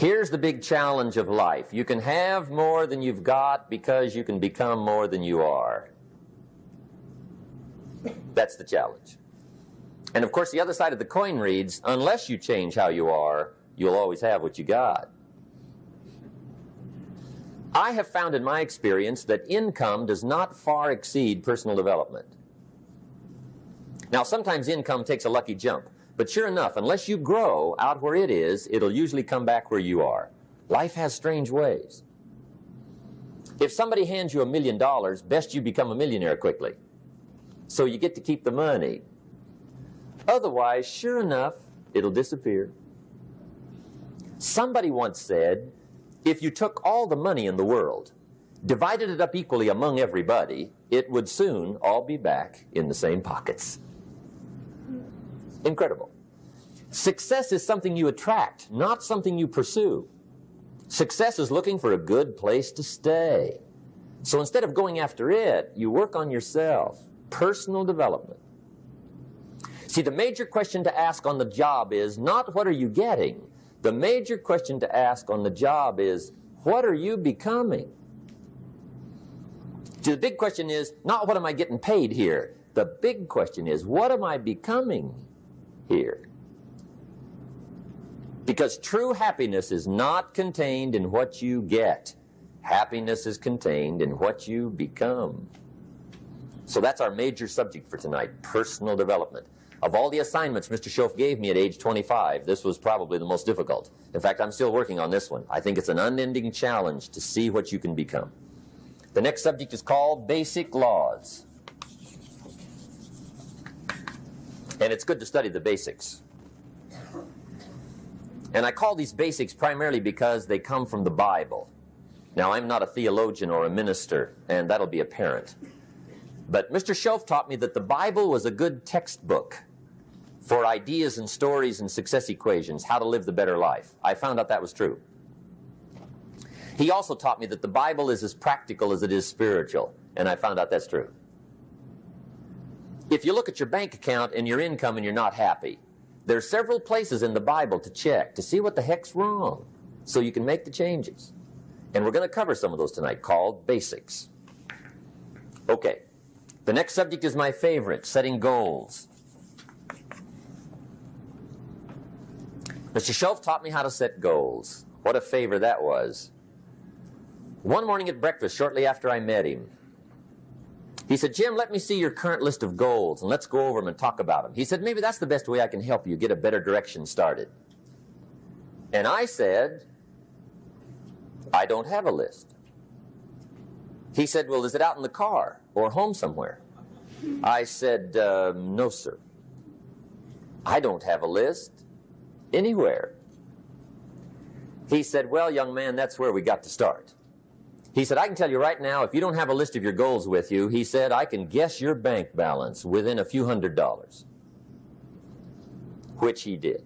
Here's the big challenge of life. You can have more than you've got because you can become more than you are. That's the challenge. And of course, the other side of the coin reads, unless you change how you are, you'll always have what you got. I have found in my experience that income does not far exceed personal development. Now, sometimes income takes a lucky jump. But sure enough, unless you grow out where it is, it'll usually come back where you are. Life has strange ways. If somebody hands you $1 million, best you become a millionaire quickly, so you get to keep the money. Otherwise, sure enough, it'll disappear. Somebody once said, if you took all the money in the world, divided it up equally among everybody, it would soon all be back in the same pockets. Incredible. Success is something you attract, not something you pursue. Success is looking for a good place to stay. So instead of going after it, you work on yourself. Personal development. See, the major question to ask on the job is not what are you getting. The major question to ask on the job is what are you becoming? See, the big question is not what am I getting paid here. The big question is what am I becoming here? Because true happiness is not contained in what you get. Happiness is contained in what you become. So that's our major subject for tonight, personal development. Of all the assignments Mr. Schoaf gave me at age 25, this was probably the most difficult. In fact, I'm still working on this one. I think it's an unending challenge to see what you can become. The next subject is called basic laws. And it's good to study the basics. And I call these basics primarily because they come from the Bible. Now, I'm not a theologian or a minister, and that'll be apparent. But Mr. Schoaf taught me that the Bible was a good textbook for ideas and stories and success equations, how to live the better life. I found out that was true. He also taught me that the Bible is as practical as it is spiritual, and I found out that's true. If you look at your bank account and your income and you're not happy, there are several places in the Bible to check to see what the heck's wrong so you can make the changes. And we're going to cover some of those tonight, called basics. Okay, the next subject is my favorite, setting goals. Mr. Schoaf taught me how to set goals. What a favor that was. One morning at breakfast, shortly after I met him, he said, Jim, let me see your current list of goals, and let's go over them and talk about them. He said, maybe that's the best way I can help you get a better direction started. And I said, I don't have a list. He said, well, is it out in the car or home somewhere? I said, no, sir. I don't have a list anywhere. He said, well, young man, that's where we got to start. He said, I can tell you right now, if you don't have a list of your goals with you, he said, I can guess your bank balance within a few $100s. Which he did.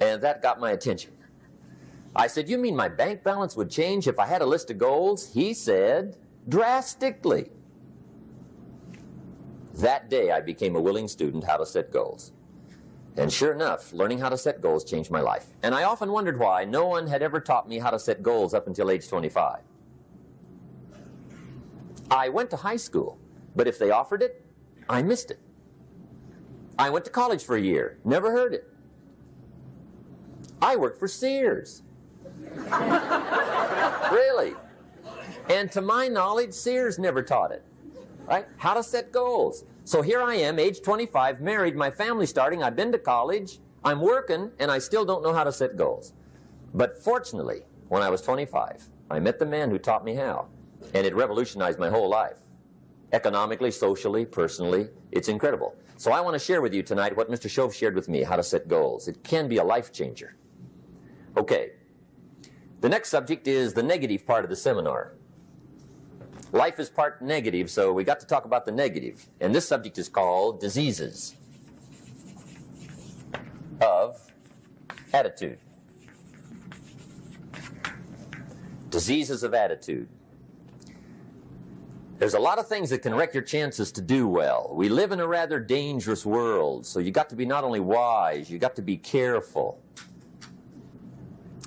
And that got my attention. I said, you mean my bank balance would change if I had a list of goals? He said, drastically. That day, I became a willing student how to set goals. And sure enough, learning how to set goals changed my life. And I often wondered why no one had ever taught me how to set goals up until age 25. I went to high school, but if they offered it, I missed it. I went to college for a year, never heard it. I worked for Sears. Really. And to my knowledge, Sears never taught it. Right? How to set goals. So here I am, age 25, married, my family's starting, I've been to college, I'm working, and I still don't know how to set goals. But fortunately, when I was 25, I met the man who taught me how, and it revolutionized my whole life. Economically, socially, personally, it's incredible. So I want to share with you tonight what Mr. Schoaf shared with me, how to set goals. It can be a life changer. Okay, the next subject is the negative part of the seminar. Life is part negative, so we got to talk about the negative. And this subject is called diseases of attitude. Diseases of attitude. There's a lot of things that can wreck your chances to do well. We live in a rather dangerous world, so you got to be not only wise, you got to be careful.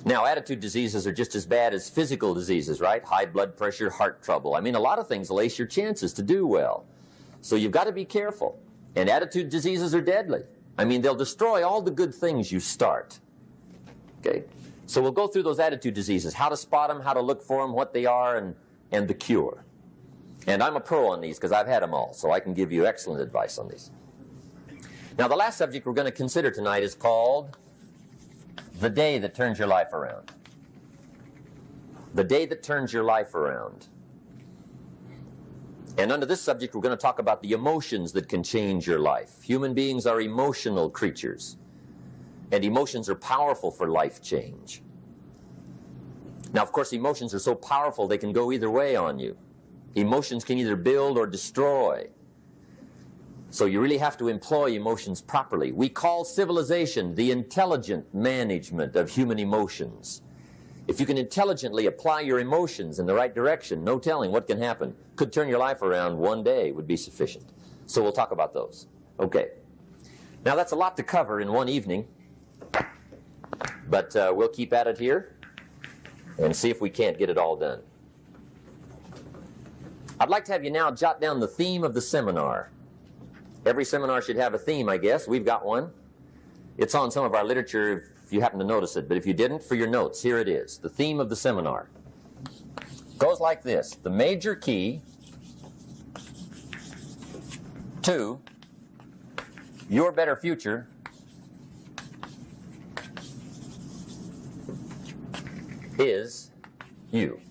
Now, attitude diseases are just as bad as physical diseases, right? High blood pressure, heart trouble. I mean, a lot of things will ace your chances to do well. So you've got to be careful. And attitude diseases are deadly. I mean, they'll destroy all the good things you start. Okay? So we'll go through those attitude diseases, how to spot them, how to look for them, what they are, and the cure. And I'm a pro on these because I've had them all, so I can give you excellent advice on these. Now, the last subject we're going to consider tonight is called the day that turns your life around. The day that turns your life around. And under this subject, we're going to talk about the emotions that can change your life. Human beings are emotional creatures, and emotions are powerful for life change. Now, of course, emotions are so powerful they can go either way on you. Emotions can either build or destroy. So you really have to employ emotions properly. We call civilization the intelligent management of human emotions. If you can intelligently apply your emotions in the right direction, no telling what can happen. Could turn your life around one day would be sufficient. So we'll talk about those. Okay. Now that's a lot to cover in one evening, but we'll keep at it here and see if we can't get it all done. I'd like to have you now jot down the theme of the seminar. Every seminar should have a theme, I guess. We've got one. It's on some of our literature if you happen to notice it, but if you didn't, for your notes, here it is. The theme of the seminar goes like this. The major key to your better future is you.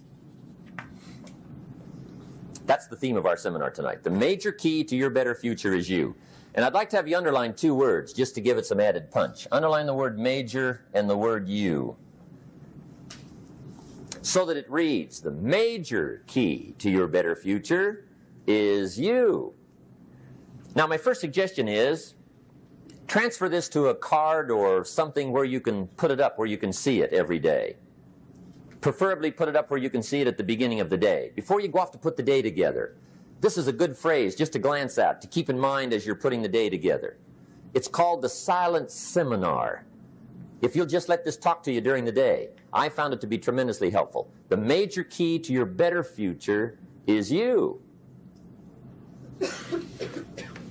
That's the theme of our seminar tonight. The major key to your better future is you. And I'd like to have you underline two words just to give it some added punch. Underline the word major and the word you, so that it reads, the major key to your better future is you. Now, my first suggestion is transfer this to a card or something where you can put it up, where you can see it every day. Preferably put it up where you can see it at the beginning of the day, before you go off to put the day together. This is a good phrase just to glance at, to keep in mind as you're putting the day together. It's called the silent seminar. If you'll just let this talk to you during the day, I found it to be tremendously helpful. The major key to your better future is you.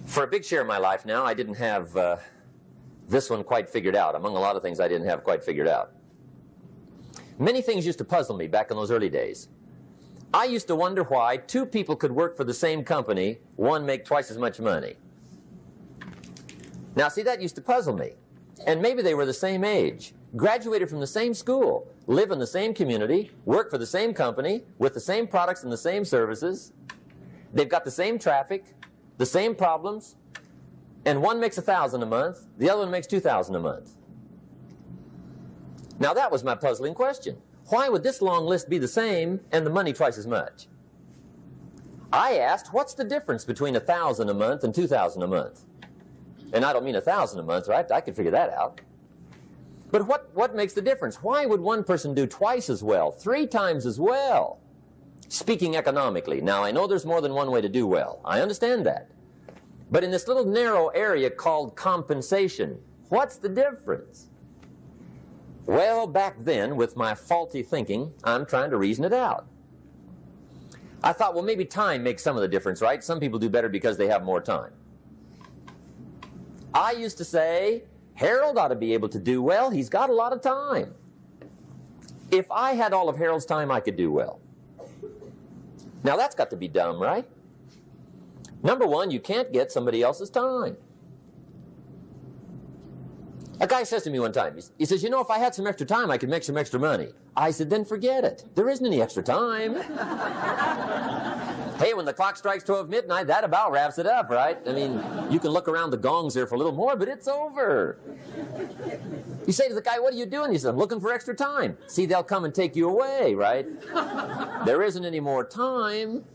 For a big share of my life now, I didn't have this one quite figured out, among a lot of things I didn't have quite figured out. Many things used to puzzle me back in those early days. I used to wonder why two people could work for the same company, one make twice as much money. Now, see, that used to puzzle me. And maybe they were the same age, graduated from the same school, live in the same community, work for the same company, with the same products and the same services. They've got the same traffic, the same problems, and one makes $1,000 a month, the other one makes $2,000 a month. Now that was my puzzling question. Why would this long list be the same and the money twice as much? I asked, what's the difference between $1,000 a month and $2,000 a month? And I don't mean $1,000 a month, right? I could figure that out. But what makes the difference? Why would one person do twice as well, 3 times as well? Speaking economically. Now, I know there's more than one way to do well. I understand that. But in this little narrow area called compensation, what's the difference? Well, back then, with my faulty thinking, I'm trying to reason it out. I thought, well, maybe time makes some of the difference, right? Some people do better because they have more time. I used to say, Harold ought to be able to do well. He's got a lot of time. If I had all of Harold's time, I could do well. Now, that's got to be dumb, right? Number one, you can't get somebody else's time. A guy says to me one time, he says, you know, if I had some extra time, I could make some extra money. I said, then forget it. There isn't any extra time. Hey, when the clock strikes 12 midnight, that about wraps it up, right? I mean, you can look around the gongs there for a little more, but it's over. You say to the guy, what are you doing? He says, I'm looking for extra time. See, they'll come and take you away, right? There isn't any more time.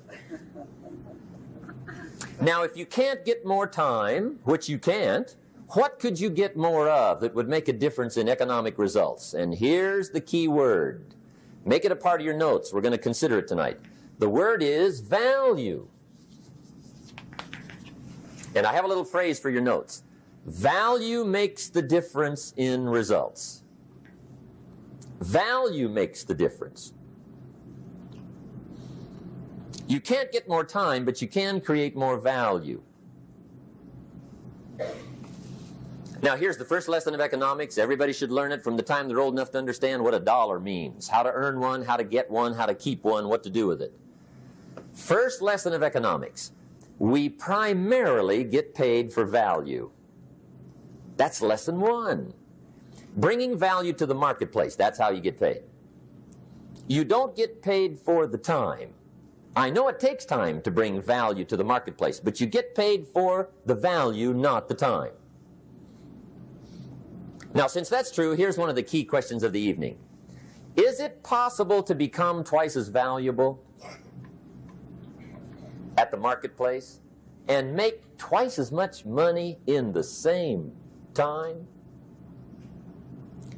Now, if you can't get more time, which you can't, what could you get more of that would make a difference in economic results? And here's the key word. Make it a part of your notes. We're going to consider it tonight. The word is value. And I have a little phrase for your notes. Value makes the difference in results. Value makes the difference. You can't get more time, but you can create more value. Now, here's the first lesson of economics. Everybody should learn it from the time they're old enough to understand what a dollar means, how to earn one, how to get one, how to keep one, what to do with it. First lesson of economics. We primarily get paid for value. That's lesson one. Bringing value to the marketplace, that's how you get paid. You don't get paid for the time. I know it takes time to bring value to the marketplace, but you get paid for the value, not the time. Now, since that's true, here's one of the key questions of the evening. Is it possible to become twice as valuable at the marketplace and make twice as much money in the same time?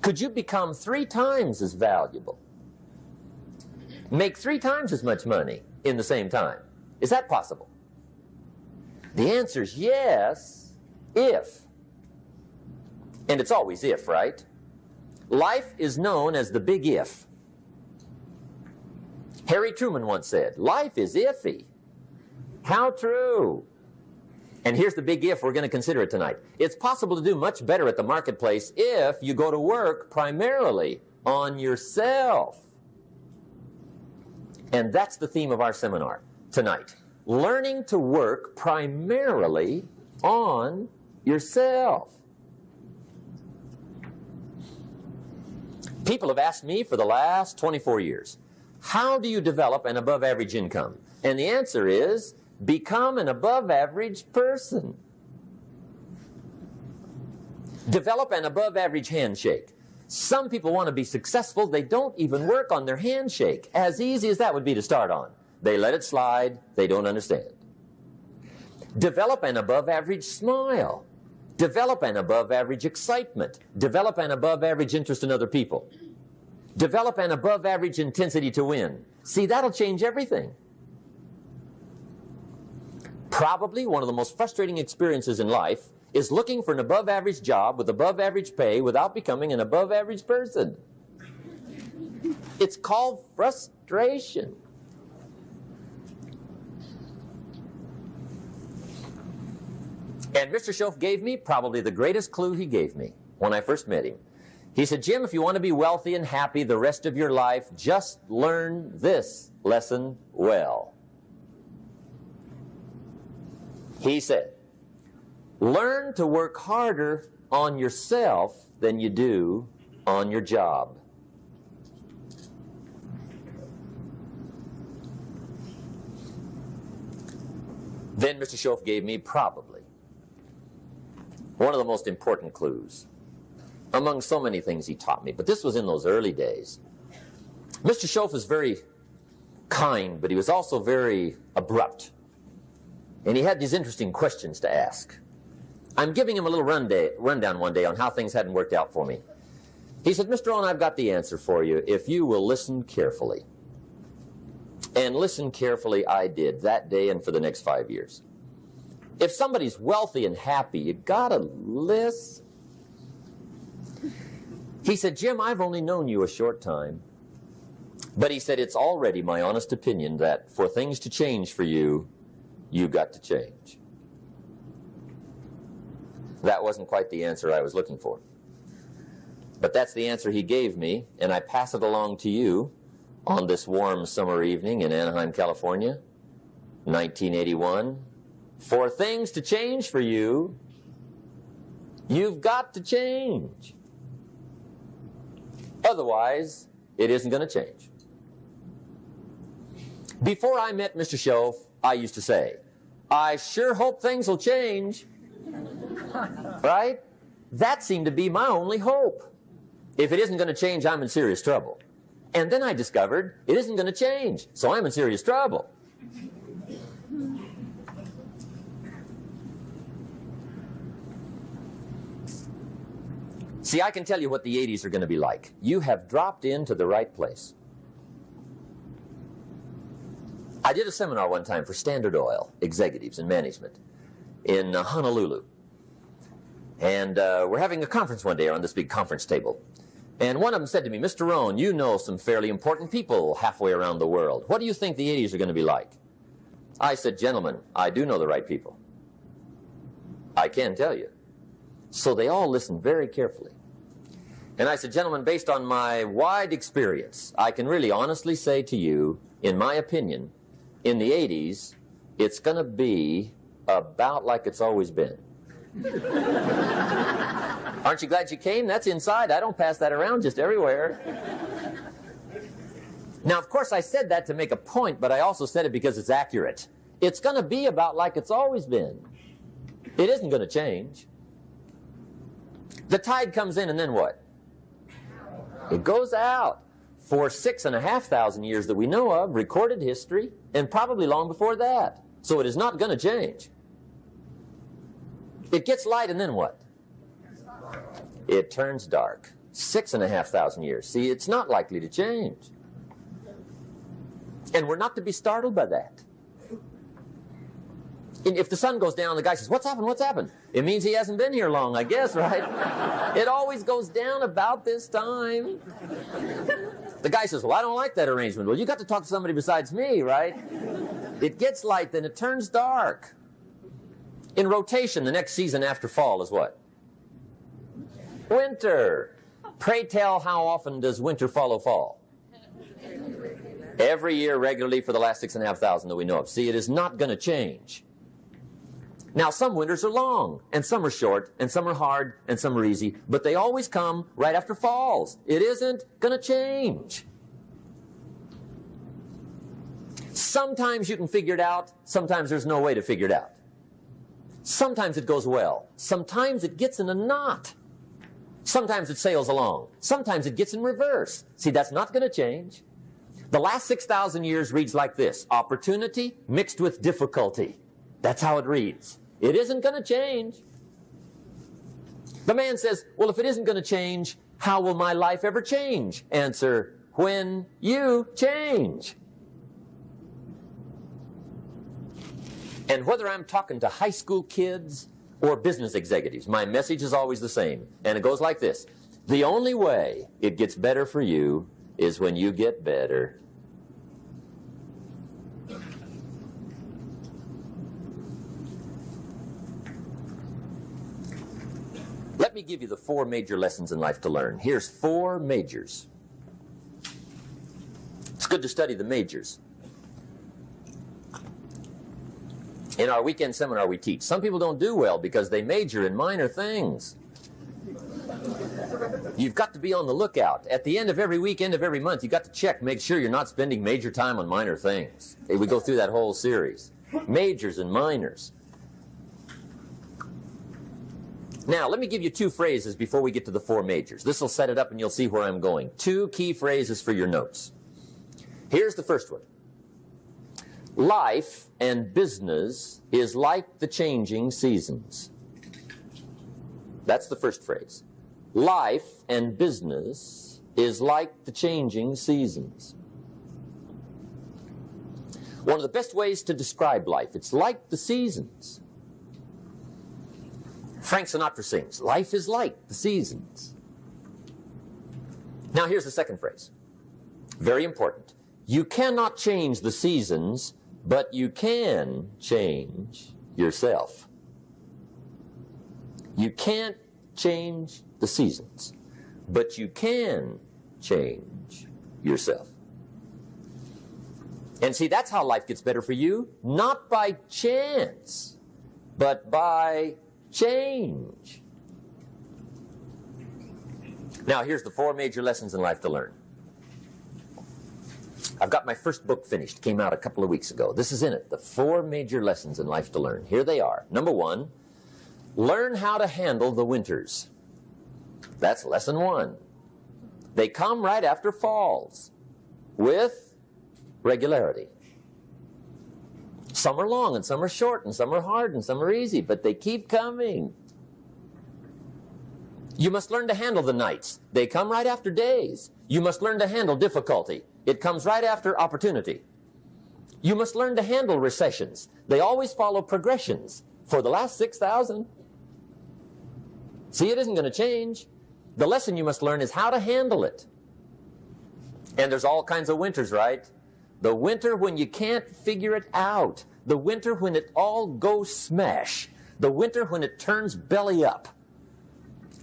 Could you become 3 times as valuable? Make 3 times as much money in the same time? Is that possible? The answer is yes, if. And it's always if, right? Life is known as the big if. Harry Truman once said, life is iffy. How true. And here's the big if, we're going to consider it tonight. It's possible to do much better at the marketplace if you go to work primarily on yourself. And that's the theme of our seminar tonight. Learning to work primarily on yourself. People have asked me for the last 24 years, how do you develop an above-average income? And the answer is, become an above-average person. Develop an above-average handshake. Some people want to be successful, they don't even work on their handshake. As easy as that would be to start on. They let it slide, they don't understand. Develop an above-average smile. Develop an above-average excitement. Develop an above-average interest in other people. Develop an above-average intensity to win. See, that'll change everything. Probably one of the most frustrating experiences in life is looking for an above-average job with above-average pay without becoming an above-average person. It's called frustration. And Mr. Schoaf gave me probably the greatest clue he gave me when I first met him. He said, Jim, if you want to be wealthy and happy the rest of your life, just learn this lesson well. He said, learn to work harder on yourself than you do on your job. Then Mr. Schoaf gave me probably one of the most important clues among so many things he taught me, but this was in those early days. Mr. Schoaf was very kind, but he was also very abrupt. And he had these interesting questions to ask. I'm giving him a little rundown one day on how things hadn't worked out for me. He said, Mr. Rohn, I've got the answer for you if you will listen carefully. And listen carefully I did that day and for the next 5 years. If somebody's wealthy and happy, you gotta listen. He said, Jim, I've only known you a short time. But he said, it's already my honest opinion that for things to change for you, you've got to change. That wasn't quite the answer I was looking for. But that's the answer he gave me, and I pass it along to you on this warm summer evening in Anaheim, California, 1981. For things to change for you, you've got to change. Otherwise, it isn't going to change. Before I met Mr. Schoaf, I used to say, I sure hope things will change. Right? That seemed to be my only hope. If it isn't going to change, I'm in serious trouble. And then I discovered it isn't going to change, so I'm in serious trouble. See, I can tell you what the 80s are going to be like. You have dropped into the right place. I did a seminar one time for Standard Oil executives and management in Honolulu. And we're having a conference one day on this big conference table. And one of them said to me, Mr. Rohn, you know some fairly important people halfway around the world. What do you think the 80s are going to be like? I said, gentlemen, I do know the right people. I can tell you. So they all listened very carefully. And I said, gentlemen, based on my wide experience, I can really honestly say to you, in my opinion, in the 80s, it's going to be about like it's always been. Aren't you glad you came? That's inside. I don't pass that around just everywhere. Now, of course, I said that to make a point, but I also said it because it's accurate. It's going to be about like it's always been. It isn't going to change. The tide comes in, and then what? It goes out. For 6,500 years that we know of, recorded history, and probably long before that. So it is not going to change. It gets light, and then what? It turns dark. 6,500 years. See, it's not likely to change. And we're not to be startled by that. And if the sun goes down, the guy says, what's happened, what's happened? It means he hasn't been here long, I guess, right? It always goes down about this time. The guy says, well, I don't like that arrangement. Well, you got to talk to somebody besides me, right? It gets light, then it turns dark. In rotation, the next season after fall is what? Winter. Pray tell, how often does winter follow fall? Every year regularly for the last 6,500 that we know of. See, it is not going to change. Now, some winters are long, and some are short, and some are hard, and some are easy, but they always come right after falls. It isn't going to change. Sometimes you can figure it out. Sometimes there's no way to figure it out. Sometimes it goes well. Sometimes it gets in a knot. Sometimes it sails along. Sometimes it gets in reverse. See, that's not going to change. The last 6,000 years reads like this: opportunity mixed with difficulty. That's how it reads. It isn't going to change. The man says, well, if it isn't going to change, how will my life ever change? Answer, when you change. And whether I'm talking to high school kids or business executives, my message is always the same. And it goes like this: the only way it gets better for you is when you get better. Let me give you the 4 major lessons in life to learn. Here's 4 majors. It's good to study the majors. In our weekend seminar we teach, some people don't do well because they major in minor things. You've got to be on the lookout. At the end of every week, end of every month, you've got to check, make sure you're not spending major time on minor things. We go through that whole series. Majors and minors. Now, let me give you 2 phrases before we get to the 4 majors. This will set it up and you'll see where I'm going. 2 key phrases for your notes. Here's the first one. Life and business is like the changing seasons. That's the first phrase. Life and business is like the changing seasons. One of the best ways to describe life, it's like the seasons. Frank Sinatra sings, life is like the seasons. Now here's the second phrase. Very important. You cannot change the seasons, but you can change yourself. You can't change the seasons, but you can change yourself. And see, that's how life gets better for you. Not by chance, but by change. Now, here's the 4 major lessons in life to learn. I've got my first book finished. Came out a couple of weeks ago. This is in it. The 4 major lessons in life to learn. Here they are. Number 1, learn how to handle the winters. That's lesson 1. They come right after falls with regularity. Some are long, and some are short, and some are hard, and some are easy, but they keep coming. You must learn to handle the nights. They come right after days. You must learn to handle difficulty. It comes right after opportunity. You must learn to handle recessions. They always follow progressions for the last 6,000. See, it isn't going to change. The lesson you must learn is how to handle it. And there's all kinds of winters, right? The winter when you can't figure it out. The winter when it all goes smash. The winter when it turns belly up.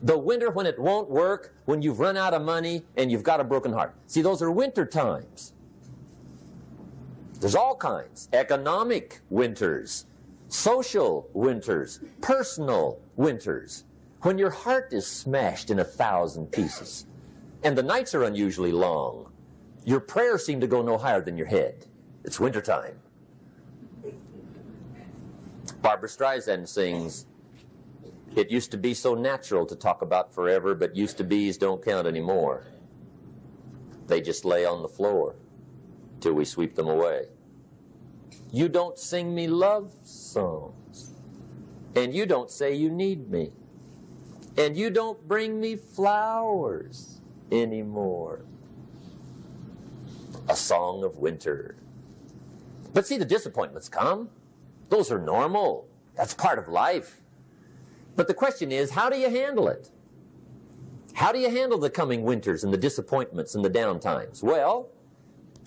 The winter when it won't work, when you've run out of money and you've got a broken heart. See, those are winter times. There's all kinds. Economic winters, social winters, personal winters. When your heart is smashed in 1,000 pieces and the nights are unusually long, your prayers seem to go no higher than your head. It's wintertime. Barbara Streisand sings, "It used to be so natural to talk about forever, but used to be's don't count anymore. They just lay on the floor till we sweep them away. You don't sing me love songs, and you don't say you need me, and you don't bring me flowers anymore." A song of winter. But see, the disappointments come. Those are normal. That's part of life. But the question is, how do you handle it? How do you handle the coming winters and the disappointments and the down times? Well,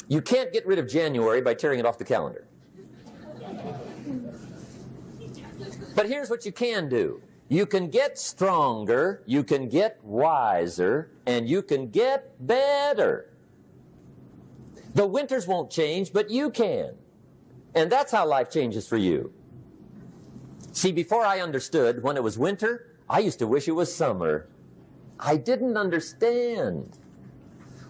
you can't get rid of January by tearing it off the calendar. But here's what you can do. You can get stronger, you can get wiser, and you can get better. The winters won't change, but you can. And that's how life changes for you. See, before I understood when it was winter, I used to wish it was summer. I didn't understand.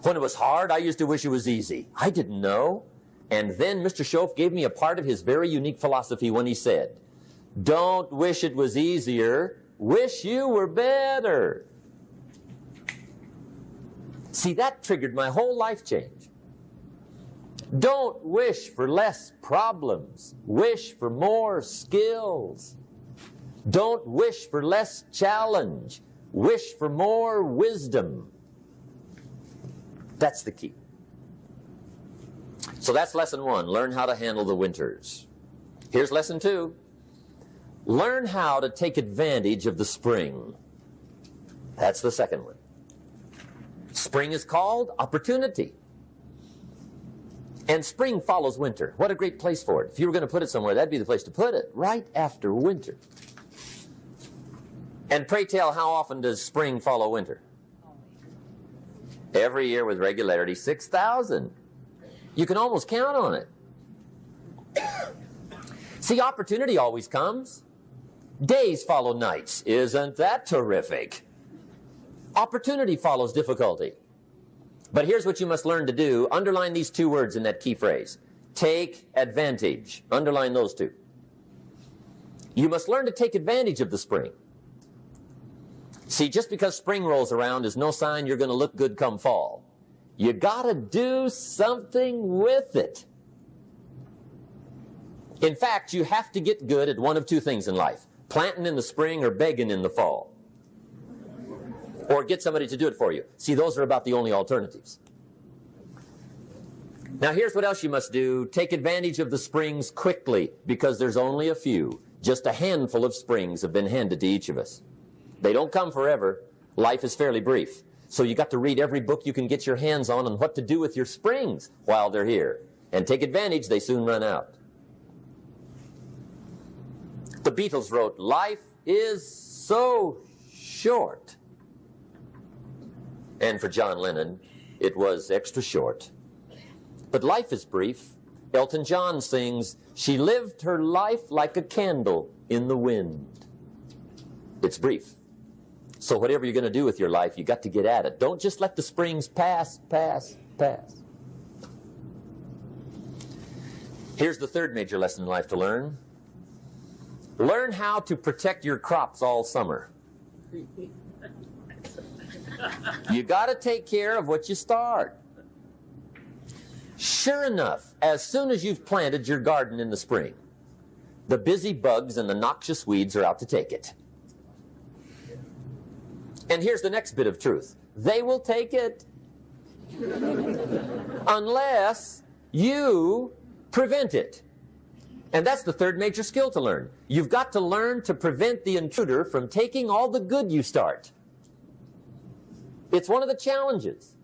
When it was hard, I used to wish it was easy. I didn't know. And then Mr. Schoaf gave me a part of his very unique philosophy when he said, "Don't wish it was easier, wish you were better." See, that triggered my whole life change. Don't wish for less problems. Wish for more skills. Don't wish for less challenge. Wish for more wisdom. That's the key. So that's lesson 1. Learn how to handle the winters. Here's lesson 2. Learn how to take advantage of the spring. That's the second one. Spring is called opportunity. And spring follows winter. What a great place for it. If you were going to put it somewhere, that'd be the place to put it, right after winter. And pray tell, how often does spring follow winter? Every year with regularity, 6,000. You can almost count on it. See, opportunity always comes. Days follow nights. Isn't that terrific? Opportunity follows difficulty. But here's what you must learn to do. Underline these 2 words in that key phrase. Take advantage. Underline those 2. You must learn to take advantage of the spring. See, just because spring rolls around is no sign you're going to look good come fall. You got to do something with it. In fact, you have to get good at one of 2 things in life. Planting in the spring or begging in the fall. Or get somebody to do it for you. See, those are about the only alternatives. Now, here's what else you must do. Take advantage of the springs quickly, because there's only a few. Just a handful of springs have been handed to each of us. They don't come forever. Life is fairly brief. So you got to read every book you can get your hands on what to do with your springs while they're here. And take advantage, they soon run out. The Beatles wrote, "Life is so short." And for John Lennon, it was extra short. But life is brief. Elton John sings, "She lived her life like a candle in the wind." It's brief. So whatever you're going to do with your life, you got to get at it. Don't just let the springs pass. Here's the third major lesson in life to learn. Learn how to protect your crops all summer. You got to take care of what you start. Sure enough, as soon as you've planted your garden in the spring, the busy bugs and the noxious weeds are out to take it. And here's the next bit of truth. They will take it unless you prevent it. And that's the third major skill to learn. You've got to learn to prevent the intruder from taking all the good you start. It's one of the challenges.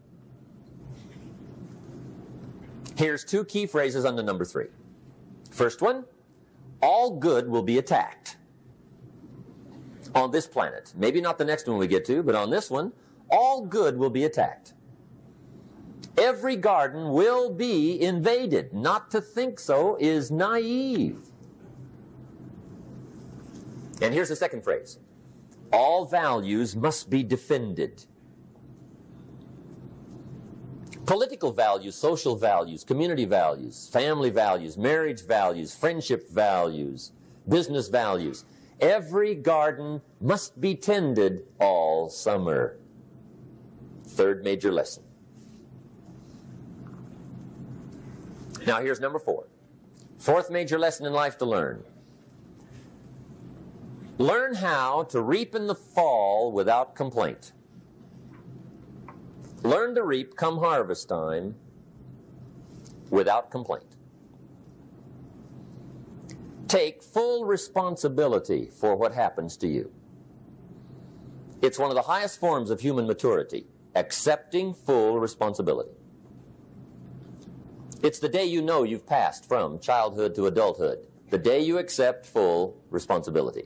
Here's two key phrases under number 3. First one, all good will be attacked on this planet. Maybe not the next one we get to, but on this one, all good will be attacked. Every garden will be invaded. Not to think so is naive. And here's the second phrase. All values must be defended. Political values, social values, community values, family values, marriage values, friendship values, business values. Every garden must be tended all summer. Third major lesson. Now here's number 4. Fourth major lesson in life to learn. Learn how to reap in the fall without complaint. Learn to reap come harvest time without complaint. Take full responsibility for what happens to you. It's one of the highest forms of human maturity, accepting full responsibility. It's the day you know you've passed from childhood to adulthood, the day you accept full responsibility.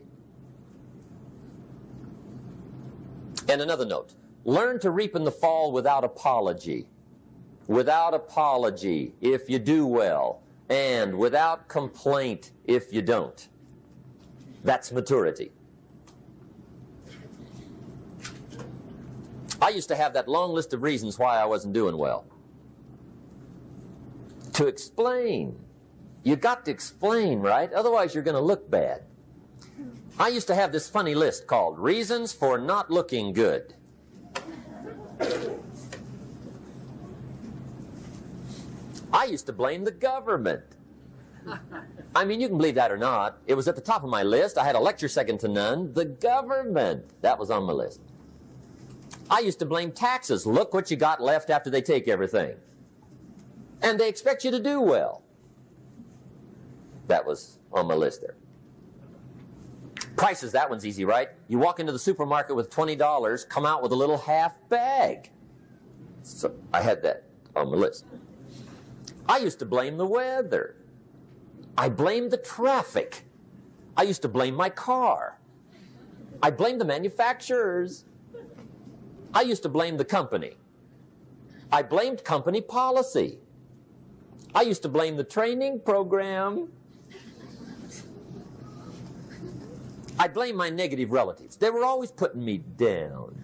And another note, learn to reap in the fall without apology. Without apology if you do well, and without complaint if you don't. That's maturity. I used to have that long list of reasons why I wasn't doing well. To explain. You got to explain, right? Otherwise you're going to look bad. I used to have this funny list called Reasons for Not Looking Good. I used to blame the government. I mean, you can believe that or not. It was at the top of my list. I had a lecture second to none. The government. That was on my list. I used to blame taxes. Look what you got left after they take everything. And they expect you to do well. That was on my list there. Prices, that one's easy, right? You walk into the supermarket with $20, come out with a little half bag. So I had that on my list. I used to blame the weather. I blamed the traffic. I used to blame my car. I blamed the manufacturers. I used to blame the company. I blamed company policy. I used to blame the training program. I blame my negative relatives. They were always putting me down.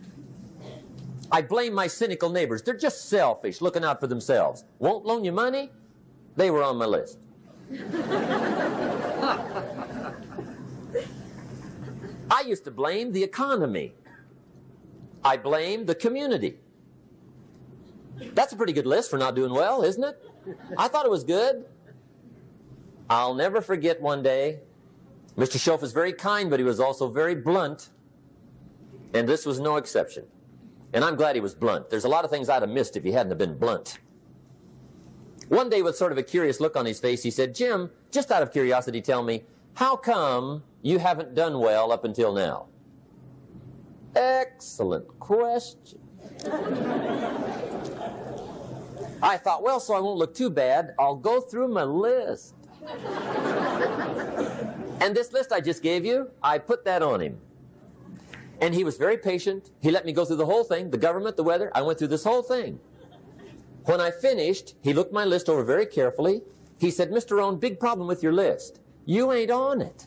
I blame my cynical neighbors. They're just selfish, looking out for themselves. Won't loan you money? They were on my list. I used to blame the economy. I blamed the community. That's a pretty good list for not doing well, isn't it? I thought it was good. I'll never forget one day, Mr. Schoaf was very kind, but he was also very blunt. And this was no exception. And I'm glad he was blunt. There's a lot of things I'd have missed if he hadn't have been blunt. One day, with sort of a curious look on his face, he said, Jim, just out of curiosity, tell me, how come you haven't done well up until now? Excellent question. I thought, well, so I won't look too bad, I'll go through my list. And this list I just gave you, I put that on him. And he was very patient. He let me go through the whole thing, the government, the weather. I went through this whole thing. When I finished, he looked my list over very carefully. He said, Mr. Rohn, big problem with your list. You ain't on it.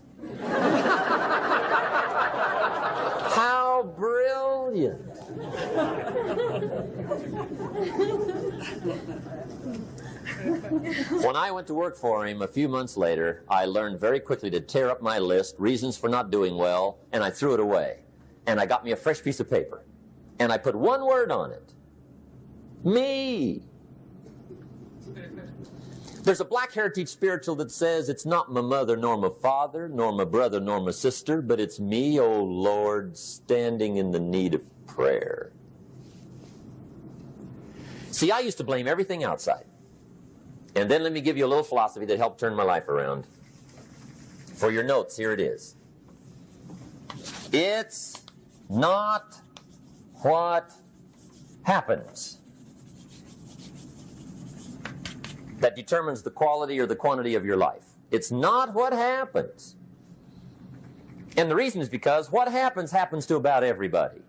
How brilliant. When I went to work for him a few months later, I learned very quickly to tear up my list, reasons for not doing well, and I threw it away. And I got me a fresh piece of paper. And I put one word on it. Me. There's a Black Heritage spiritual that says, it's not my mother nor my father, nor my brother nor my sister, but it's me, oh Lord, standing in the need of prayer. See, I used to blame everything outside. And then let me give you a little philosophy that helped turn my life around. For your notes, here it is. It's not what happens that determines the quality or the quantity of your life. It's not what happens. And the reason is because what happens happens to about everybody.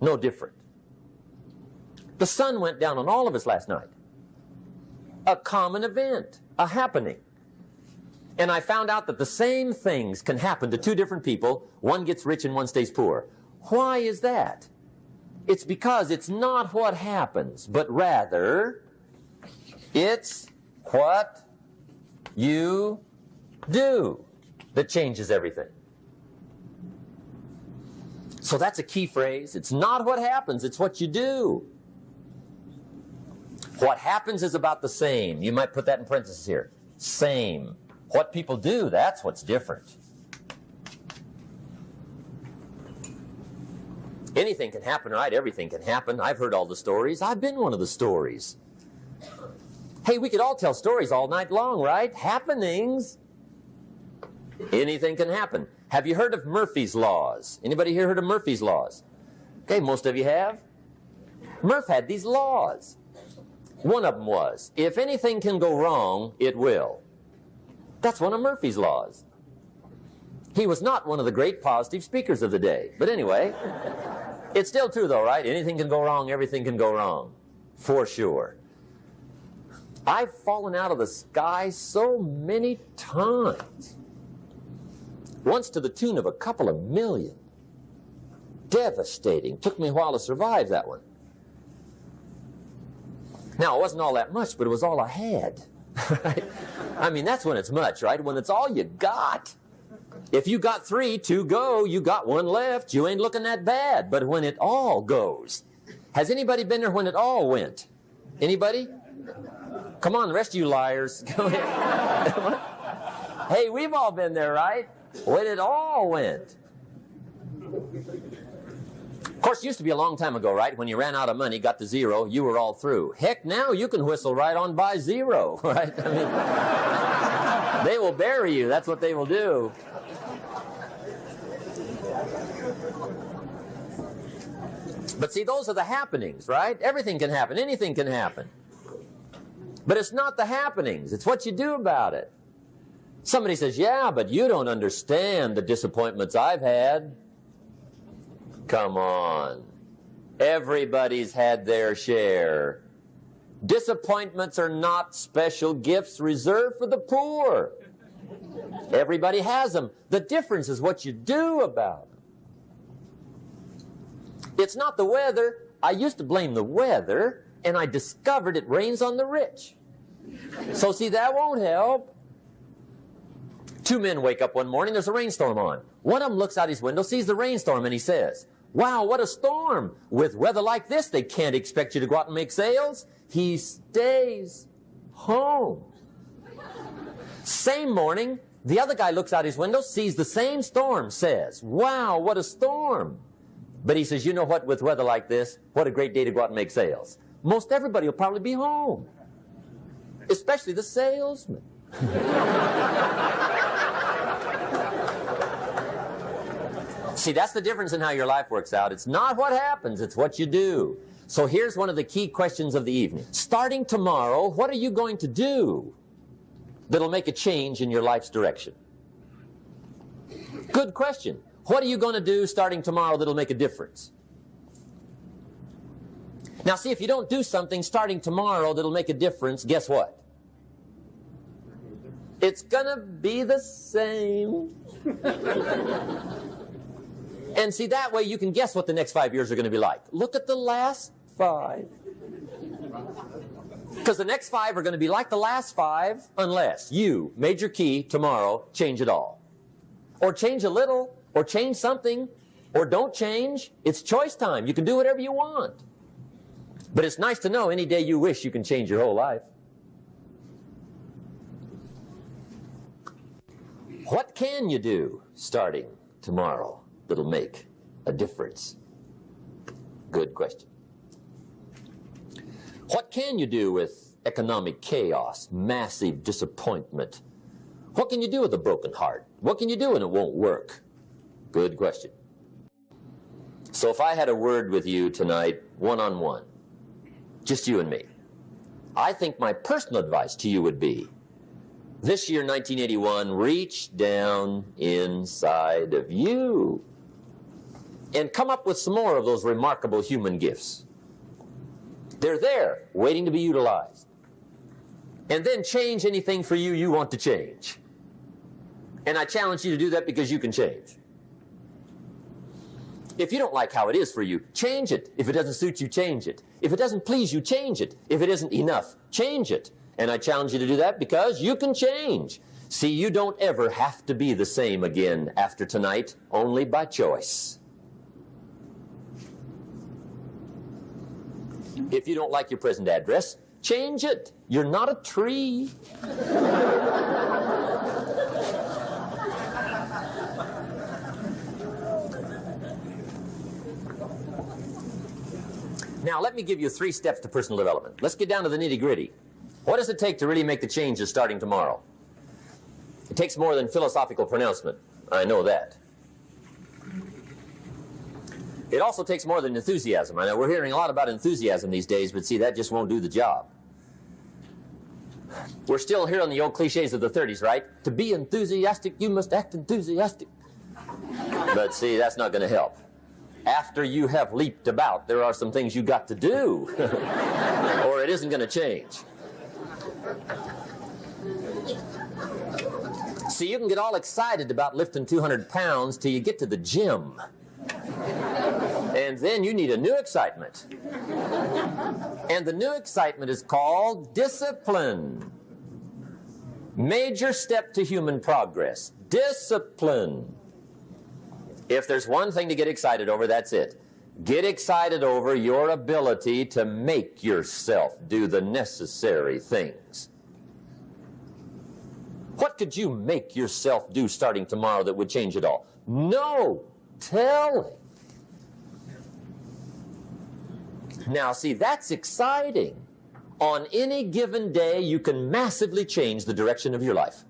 No different. The sun went down on all of us last night. A common event, a happening. And I found out that the same things can happen to two different people. One gets rich and one stays poor. Why is that? It's because it's not what happens, but rather it's what you do that changes everything. So that's a key phrase. It's not what happens, it's what you do. What happens is about the same. You might put that in parentheses here. Same. What people do, that's what's different. Anything can happen, right? Everything can happen. I've heard all the stories. I've been one of the stories. Hey, we could all tell stories all night long, right? Happenings. Anything can happen. Have you heard of Murphy's Laws? Anybody here heard of Murphy's Laws? Okay, most of you have. Murph had these laws. One of them was, if anything can go wrong, it will. That's one of Murphy's Laws. He was not one of the great positive speakers of the day. But anyway, it's still true though, right? Anything can go wrong, everything can go wrong. For sure. I've fallen out of the sky so many times. Once to the tune of a couple of million. Devastating. Took me a while to survive that one. Now, it wasn't all that much, but it was all I had. Right? I mean, that's when it's much, right? When it's all you got. If you got 3, 2 go, you got 1 left, you ain't looking that bad. But when it all goes. Has anybody been there when it all went? Anybody? Come on, the rest of you liars. Go ahead. Hey, we've all been there, right? When it all went. Of course, it used to be a long time ago, right? When you ran out of money, got to 0, you were all through. Heck, now you can whistle right on by 0, right? I mean, they will bury you. That's what they will do. But see, those are the happenings, right? Everything can happen. Anything can happen. But it's not the happenings. It's what you do about it. Somebody says, yeah, but you don't understand the disappointments I've had. Come on. Everybody's had their share. Disappointments are not special gifts reserved for the poor. Everybody has them. The difference is what you do about them. It's not the weather. I used to blame the weather, and I discovered it rains on the rich. So see, that won't help. 2 men wake up one morning, there's a rainstorm on. One of them looks out his window, sees the rainstorm, and he says, wow, what a storm. With weather like this, they can't expect you to go out and make sales. He stays home. Same morning, the other guy looks out his window, sees the same storm, says, wow, what a storm. But he says, you know what, with weather like this, what a great day to go out and make sales. Most everybody will probably be home, especially the salesman. See, that's the difference in how your life works out. It's not what happens, it's what you do. So here's one of the key questions of the evening. Starting tomorrow, what are you going to do that'll make a change in your life's direction? Good question. What are you going to do starting tomorrow that'll make a difference? Now see, if you don't do something starting tomorrow that'll make a difference, guess what? It's going to be the same. And see, that way you can guess what the next 5 years are going to be like. Look at the last 5. Because the next 5 are going to be like the last 5 unless you, major key, tomorrow, change it all. Or change a little, or change something, or don't change. It's choice time. You can do whatever you want. But it's nice to know any day you wish you can change your whole life. What can you do starting tomorrow that'll make a difference? Good question. What can you do with economic chaos, massive disappointment? What can you do with a broken heart? What can you do when it won't work? Good question. So if I had a word with you tonight, one-on-one, just you and me. I think my personal advice to you would be, this year, 1981, reach down inside of you and come up with some more of those remarkable human gifts. They're there, waiting to be utilized. And then change anything for you you want to change. And I challenge you to do that because you can change. If you don't like how it is for you, change it. If it doesn't suit you, change it. If it doesn't please you, change it. If it isn't enough, change it. And I challenge you to do that because you can change. See, you don't ever have to be the same again after tonight, only by choice. If you don't like your present address, change it. You're not a tree. Now, let me give you 3 steps to personal development. Let's get down to the nitty-gritty. What does it take to really make the changes starting tomorrow? It takes more than philosophical pronouncement. I know that. It also takes more than enthusiasm. I know we're hearing a lot about enthusiasm these days, but see, that just won't do the job. We're still here on the old cliches of the 30s, right? To be enthusiastic, you must act enthusiastic. But see, that's not going to help. After you have leaped about, there are some things you got to do, or it isn't going to change. See, you can get all excited about lifting 200 pounds till you get to the gym. And then you need a new excitement. And the new excitement is called discipline. Major step to human progress. Discipline. If there's one thing to get excited over, that's it. Get excited over your ability to make yourself do the necessary things. What could you make yourself do starting tomorrow that would change it all? No telling. Now, see, that's exciting. On any given day, you can massively change the direction of your life.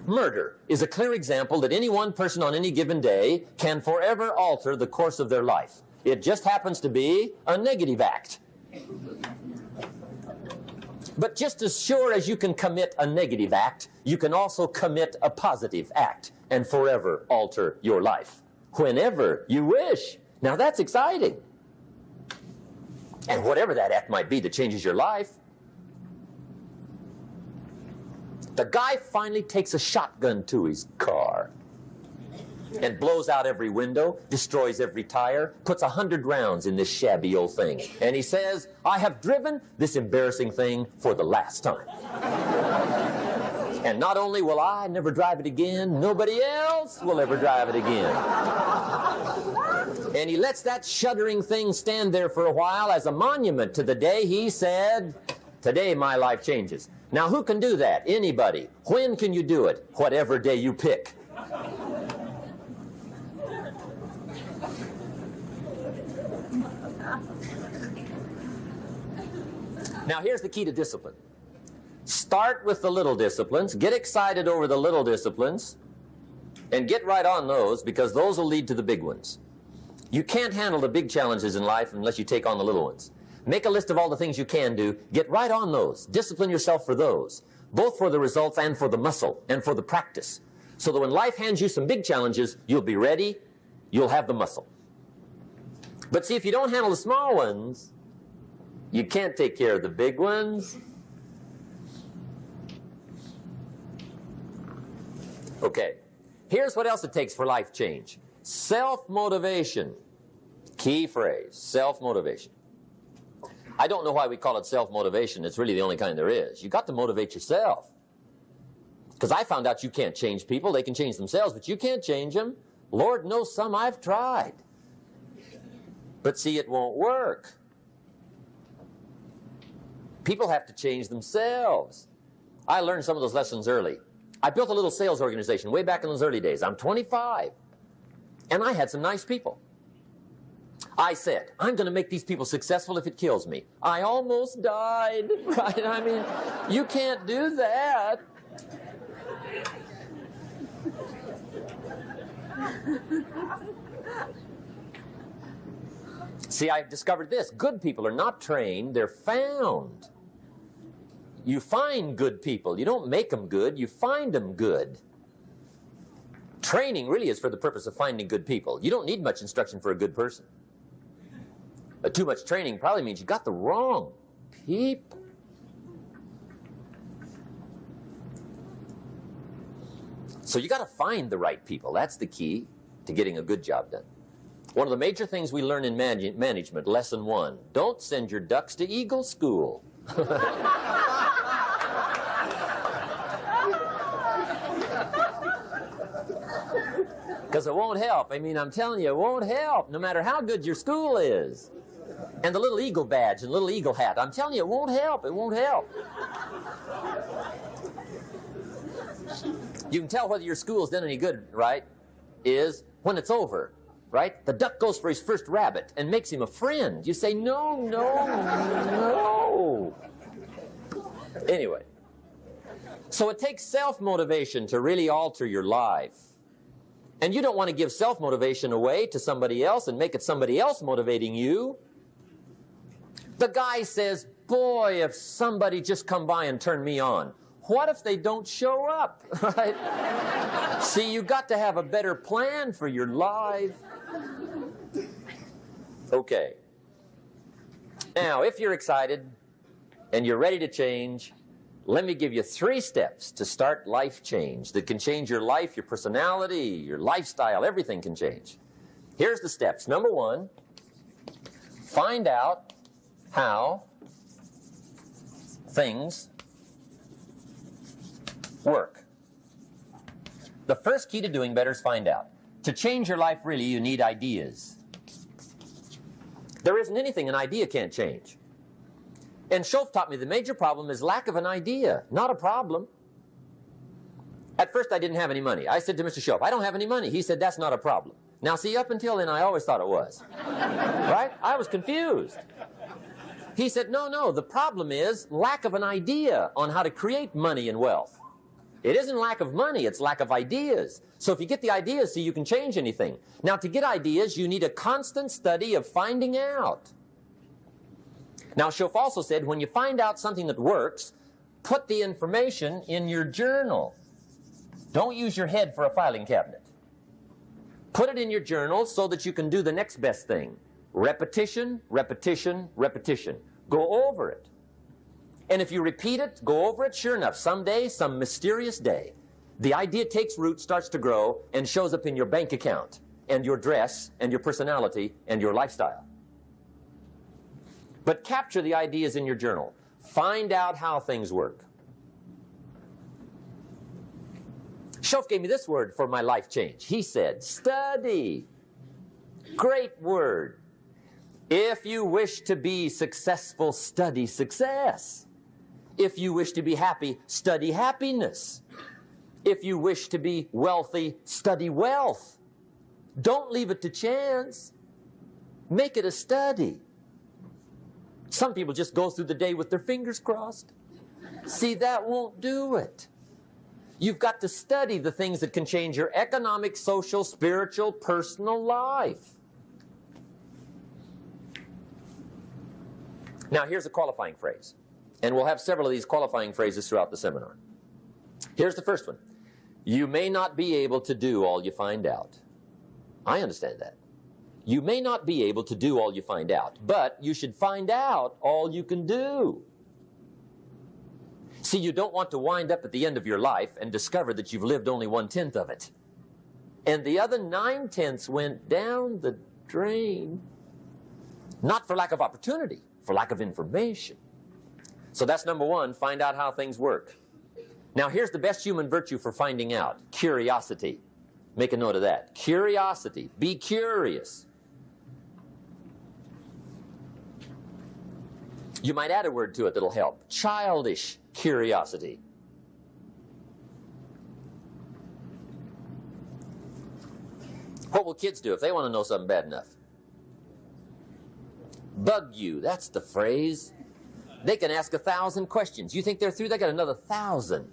Murder is a clear example that any one person on any given day can forever alter the course of their life. It just happens to be a negative act. But just as sure as you can commit a negative act, you can also commit a positive act and forever alter your life whenever you wish. Now that's exciting. And whatever that act might be that changes your life. The guy finally takes a shotgun to his car and blows out every window, destroys every tire, puts 100 rounds in this shabby old thing. And he says, I have driven this embarrassing thing for the last time. And not only will I never drive it again, nobody else will ever drive it again. And he lets that shuddering thing stand there for a while as a monument to the day he said, today my life changes. Now, who can do that? Anybody. When can you do it? Whatever day you pick. Now, here's the key to discipline. Start with the little disciplines. Get excited over the little disciplines. And get right on those, because those will lead to the big ones. You can't handle the big challenges in life unless you take on the little ones. Make a list of all the things you can do. Get right on those. Discipline yourself for those, both for the results and for the muscle and for the practice. So that when life hands you some big challenges, you'll be ready, you'll have the muscle. But see, if you don't handle the small ones, you can't take care of the big ones. Okay, here's what else it takes for life change. Self-motivation. Key phrase, self-motivation. I don't know why we call it self-motivation. It's really the only kind there is. You got to motivate yourself. Because I found out you can't change people. They can change themselves, but you can't change them. Lord knows some I've tried. But see, it won't work. People have to change themselves. I learned some of those lessons early. I built a little sales organization way back in those early days. I'm 25. And I had some nice people. I said, I'm going to make these people successful if it kills me. I almost died, right? I mean, you can't do that. See, I've discovered this. Good people are not trained, they're found. You find good people. You don't make them good, you find them good. Training really is for the purpose of finding good people. You don't need much instruction for a good person. But too much training probably means you got the wrong people. So you got to find the right people. That's the key to getting a good job done. One of the major things we learn in management, lesson 1, don't send your ducks to Eagle School. Because it won't help. I mean, I'm telling you, it won't help, no matter how good your school is. And the little eagle badge and little eagle hat, I'm telling you, it won't help. It won't help. You can tell whether your school's done any good, right, is when it's over, right? The duck goes for his first rabbit and makes him a friend. You say, no, no, no. Anyway, so it takes self-motivation to really alter your life. And you don't want to give self-motivation away to somebody else and make it somebody else motivating you. The guy says, boy, if somebody just come by and turn me on. What if they don't show up, right? See, you got to have a better plan for your life. Okay. Now, if you're excited and you're ready to change, let me give you 3 steps to start life change that can change your life, your personality, your lifestyle, everything can change. Here's the steps. Number 1, find out how things work. The first key to doing better is find out. To change your life, really, you need ideas. There isn't anything an idea can't change. And Schoaf taught me the major problem is lack of an idea, not a problem. At first, I didn't have any money. I said to Mr. Schoaf, I don't have any money. He said, that's not a problem. Now, see, up until then, I always thought it was. Right? I was confused. He said, no, no, the problem is lack of an idea on how to create money and wealth. It isn't lack of money, it's lack of ideas. So if you get the ideas, see, you can change anything. Now, to get ideas, you need a constant study of finding out. Now, Schoaf also said, when you find out something that works, put the information in your journal. Don't use your head for a filing cabinet. Put it in your journal so that you can do the next best thing. Repetition, repetition, repetition. Go over it. And if you repeat it, go over it, sure enough, someday, some mysterious day, the idea takes root, starts to grow, and shows up in your bank account, and your dress, and your personality, and your lifestyle. But capture the ideas in your journal. Find out how things work. Schoaf gave me this word for my life change. He said, study. Great word. If you wish to be successful, study success. If you wish to be happy, study happiness. If you wish to be wealthy, study wealth. Don't leave it to chance. Make it a study. Some people just go through the day with their fingers crossed. See, that won't do it. You've got to study the things that can change your economic, social, spiritual, personal life. Now, here's a qualifying phrase. And we'll have several of these qualifying phrases throughout the seminar. Here's the first one. You may not be able to do all you find out. I understand that. You may not be able to do all you find out, but you should find out all you can do. See, you don't want to wind up at the end of your life and discover that you've lived only 1/10 of it. And the other 9/10 went down the drain. Not for lack of opportunity, for lack of information. So that's number 1, find out how things work. Now here's the best human virtue for finding out. Curiosity. Make a note of that. Curiosity. Be curious. You might add a word to it that'll help. Childish curiosity. What will kids do if they want to know something bad enough? Bug you. That's the phrase. They can ask 1,000 questions. You think they're through? They got another 1,000.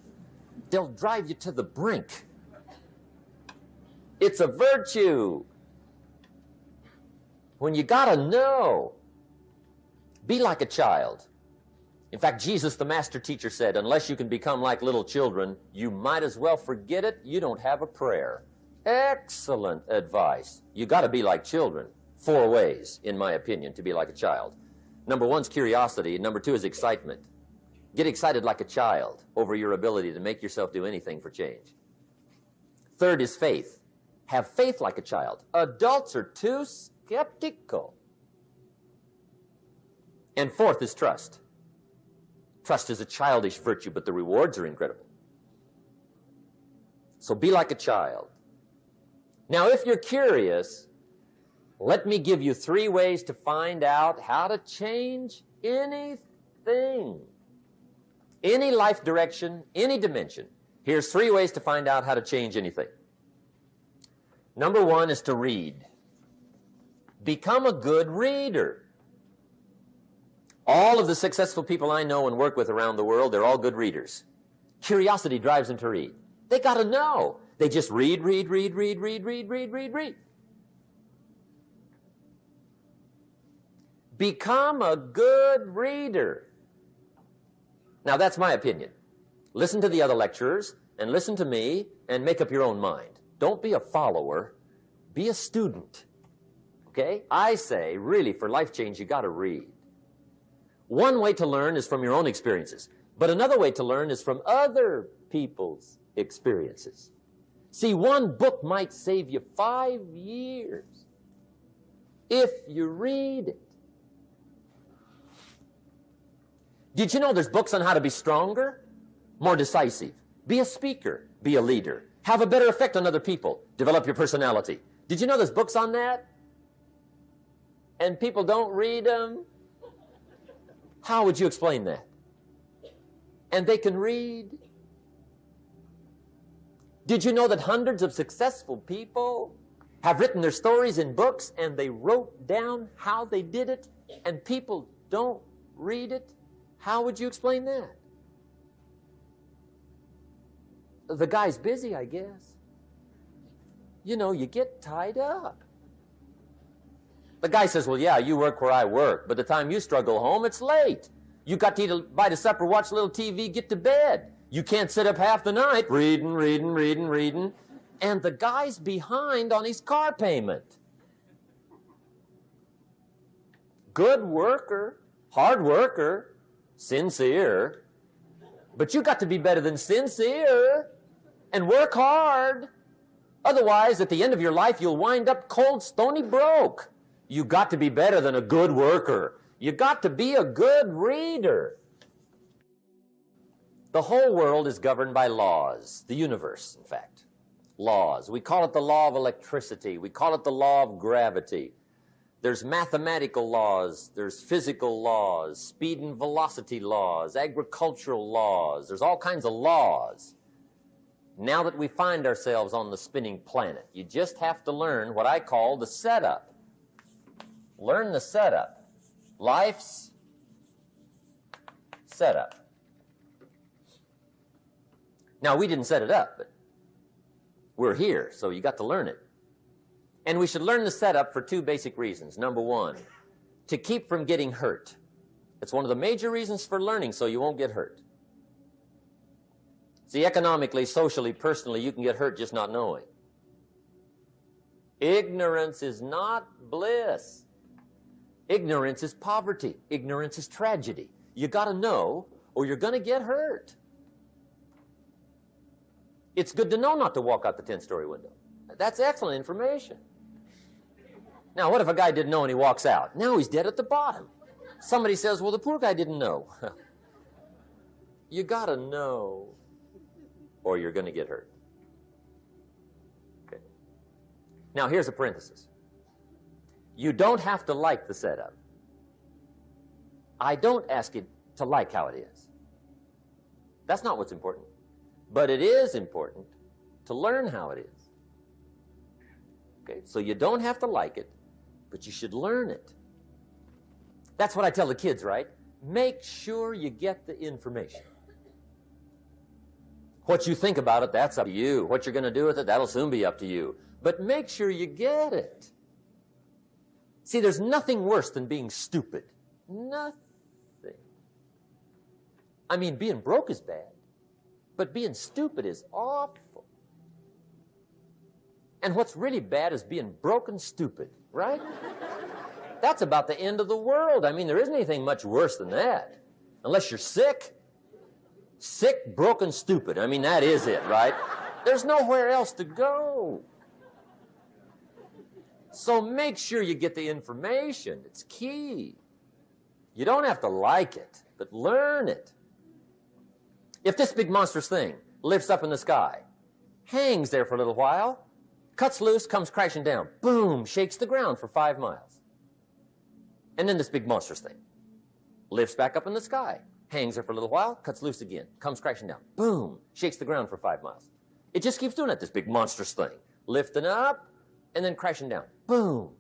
They'll drive you to the brink. It's a virtue. when you got to know. Be like a child. In fact, Jesus, the master teacher, said, unless you can become like little children, you might as well forget it. You don't have a prayer. Excellent advice. You got to be like children. 4 ways, in my opinion, to be like a child. Number 1 is curiosity. Number 2 is excitement. Get excited like a child over your ability to make yourself do anything for change. 3rd is faith. Have faith like a child. Adults are too skeptical. And 4th is trust. Trust is a childish virtue, but the rewards are incredible. So be like a child. Now, if you're curious, let me give you 3 ways to find out how to change anything. Any life direction, any dimension. Here's 3 ways to find out how to change anything. Number 1 is to read. Become a good reader. All of the successful people I know and work with around the world, they're all good readers. Curiosity drives them to read. They got to know. They just read. Become a good reader. Now, that's my opinion. Listen to the other lecturers and listen to me and make up your own mind. Don't be a follower. Be a student. Okay? I say, really, for life change, you got to read. One way to learn is from your own experiences, but another way to learn is from other people's experiences. See, one book might save you 5 years if you read it. Did you know there's books on how to be stronger, more decisive, be a speaker, be a leader, have a better effect on other people, develop your personality? Did you know there's books on that? And people don't read them? How would you explain that? And they can read. Did you know that hundreds of successful people have written their stories in books and they wrote down how they did it and people don't read it? How would you explain that? The guy's busy, I guess. You know, you get tied up. The guy says, well, yeah, you work where I work, but the time you struggle home, it's late. You got to eat a bite of supper, watch a little TV, get to bed. You can't sit up half the night reading. And the guy's behind on his car payment. Good worker, hard worker, sincere. But you got to be better than sincere and work hard. Otherwise, at the end of your life, you'll wind up cold, stony broke. You got to be better than a good worker. You got to be a good reader. The whole world is governed by laws. The universe, in fact. Laws. We call it the law of electricity. We call it the law of gravity. There's mathematical laws. There's physical laws, speed and velocity laws, agricultural laws. There's all kinds of laws. Now that we find ourselves on the spinning planet, you just have to learn what I call the setup. Learn the setup. Life's setup. Now, we didn't set it up, but we're here, so you got to learn it. And we should learn the setup for 2 basic reasons. Number 1, to keep from getting hurt. It's one of the major reasons for learning, so you won't get hurt. See, economically, socially, personally, you can get hurt just not knowing. Ignorance is not bliss. Ignorance is poverty. Ignorance is tragedy. You got to know, or you're going to get hurt. It's good to know not to walk out the 10-story window. That's excellent information. Now, what if a guy didn't know and he walks out? Now he's dead at the bottom. Somebody says, well, the poor guy didn't know. You got to know, or you're going to get hurt. Okay. Now, here's a parenthesis. You don't have to like the setup. I don't ask you to like how it is. That's not what's important. But it is important to learn how it is. Okay, so you don't have to like it, but you should learn it. That's what I tell the kids, right? Make sure you get the information. What you think about it, that's up to you. What you're going to do with it, that'll soon be up to you. But make sure you get it. See, there's nothing worse than being stupid. Nothing. I mean, being broke is bad, but being stupid is awful. And what's really bad is being broken stupid, right? That's about the end of the world. I mean, there isn't anything much worse than that. Unless you're sick. Sick, broken, stupid. I mean, that is it, right? There's nowhere else to go. So make sure you get the information. It's key. You don't have to like it, but learn it. If this big monstrous thing lifts up in the sky, hangs there for a little while, cuts loose, comes crashing down, boom, shakes the ground for 5 miles. And then this big monstrous thing lifts back up in the sky, hangs there for a little while, cuts loose again, comes crashing down, boom, shakes the ground for 5 miles. It just keeps doing that, this big monstrous thing, lifting up and then crashing down, boom.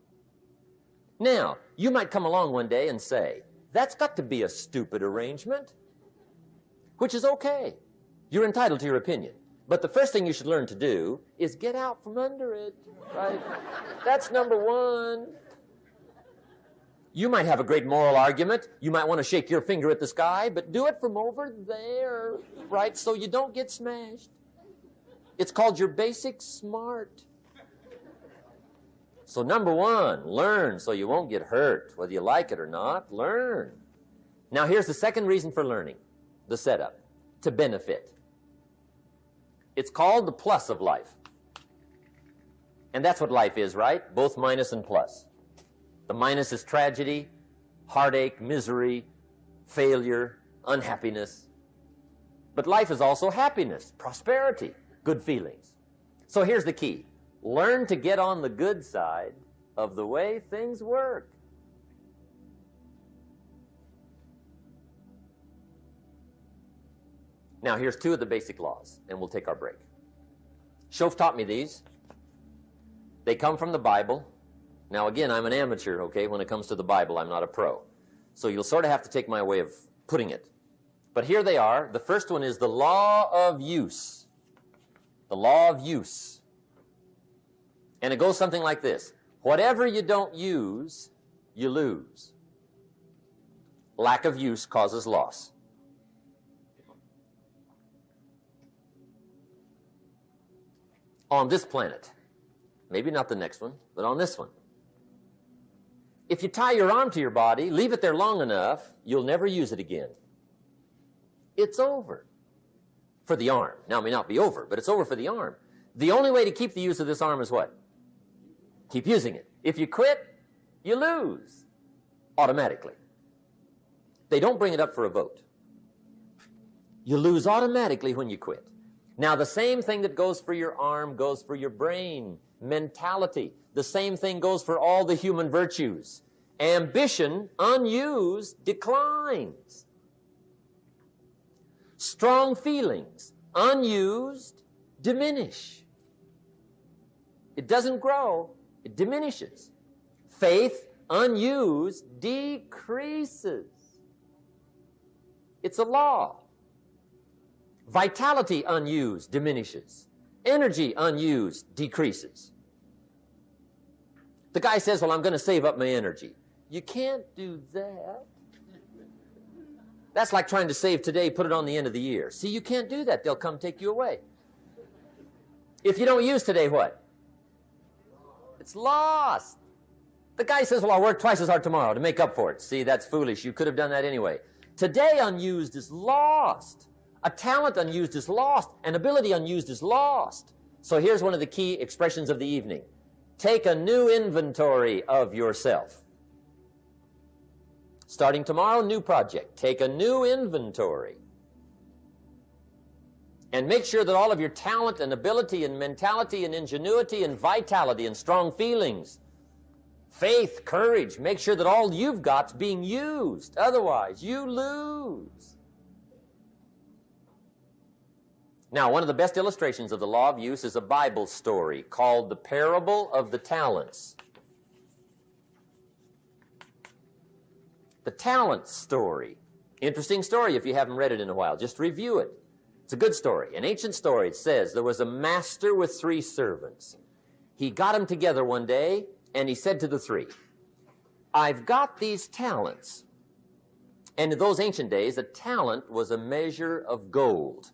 Now, you might come along one day and say, that's got to be a stupid arrangement, which is okay. You're entitled to your opinion. But the first thing you should learn to do is get out from under it, right? That's number one. You might have a great moral argument. You might want to shake your finger at the sky, but do it from over there, right? So you don't get smashed. It's called your basic smart. So number one, learn so you won't get hurt. Whether you like it or not, learn. Now here's the second reason for learning, the setup, to benefit. It's called the plus of life. And that's what life is, right? Both minus and plus. The minus is tragedy, heartache, misery, failure, unhappiness. But life is also happiness, prosperity, good feelings. So here's the key. Learn to get on the good side of the way things work. Now, here's 2 of the basic laws, and we'll take our break. Shof taught me these. They come from the Bible. Now, again, I'm an amateur, okay? When it comes to the Bible, I'm not a pro. So you'll sort of have to take my way of putting it. But here they are. The first one is the law of use. The law of use. And it goes something like this. Whatever you don't use, you lose. Lack of use causes loss. On this planet, maybe not the next one, but on this one, if you tie your arm to your body, leave it there long enough, you'll never use it again. It's over for the arm. Now, it may not be over, but it's over for the arm. The only way to keep the use of this arm is what? Keep using it. If you quit, you lose automatically. They don't bring it up for a vote. You lose automatically when you quit. Now, the same thing that goes for your arm goes for your brain, mentality. The same thing goes for all the human virtues. Ambition, unused, declines. Strong feelings, unused, diminish. It doesn't grow, it diminishes. Faith, unused, decreases. It's a law. Vitality unused diminishes. Energy unused decreases. The guy says, well, I'm going to save up my energy. You can't do that. That's like trying to save today, put it on the end of the year. See, you can't do that. They'll come take you away. If you don't use today, what? It's lost. The guy says, well, I'll work twice as hard tomorrow to make up for it. See, that's foolish. You could have done that anyway. Today unused is lost. A talent unused is lost. An ability unused is lost. So here's one of the key expressions of the evening. Take a new inventory of yourself. Starting tomorrow, new project. Take a new inventory. And make sure that all of your talent and ability and mentality and ingenuity and vitality and strong feelings, faith, courage, make sure that all you've got's being used. Otherwise, you lose. Now, one of the best illustrations of the law of use is a Bible story called the Parable of the Talents. The talent story. Interesting story if you haven't read it in a while. Just review it. It's a good story. An ancient story. It says there was a master with 3 servants. He got them together one day and he said to the 3, I've got these talents. And in those ancient days, a talent was a measure of gold.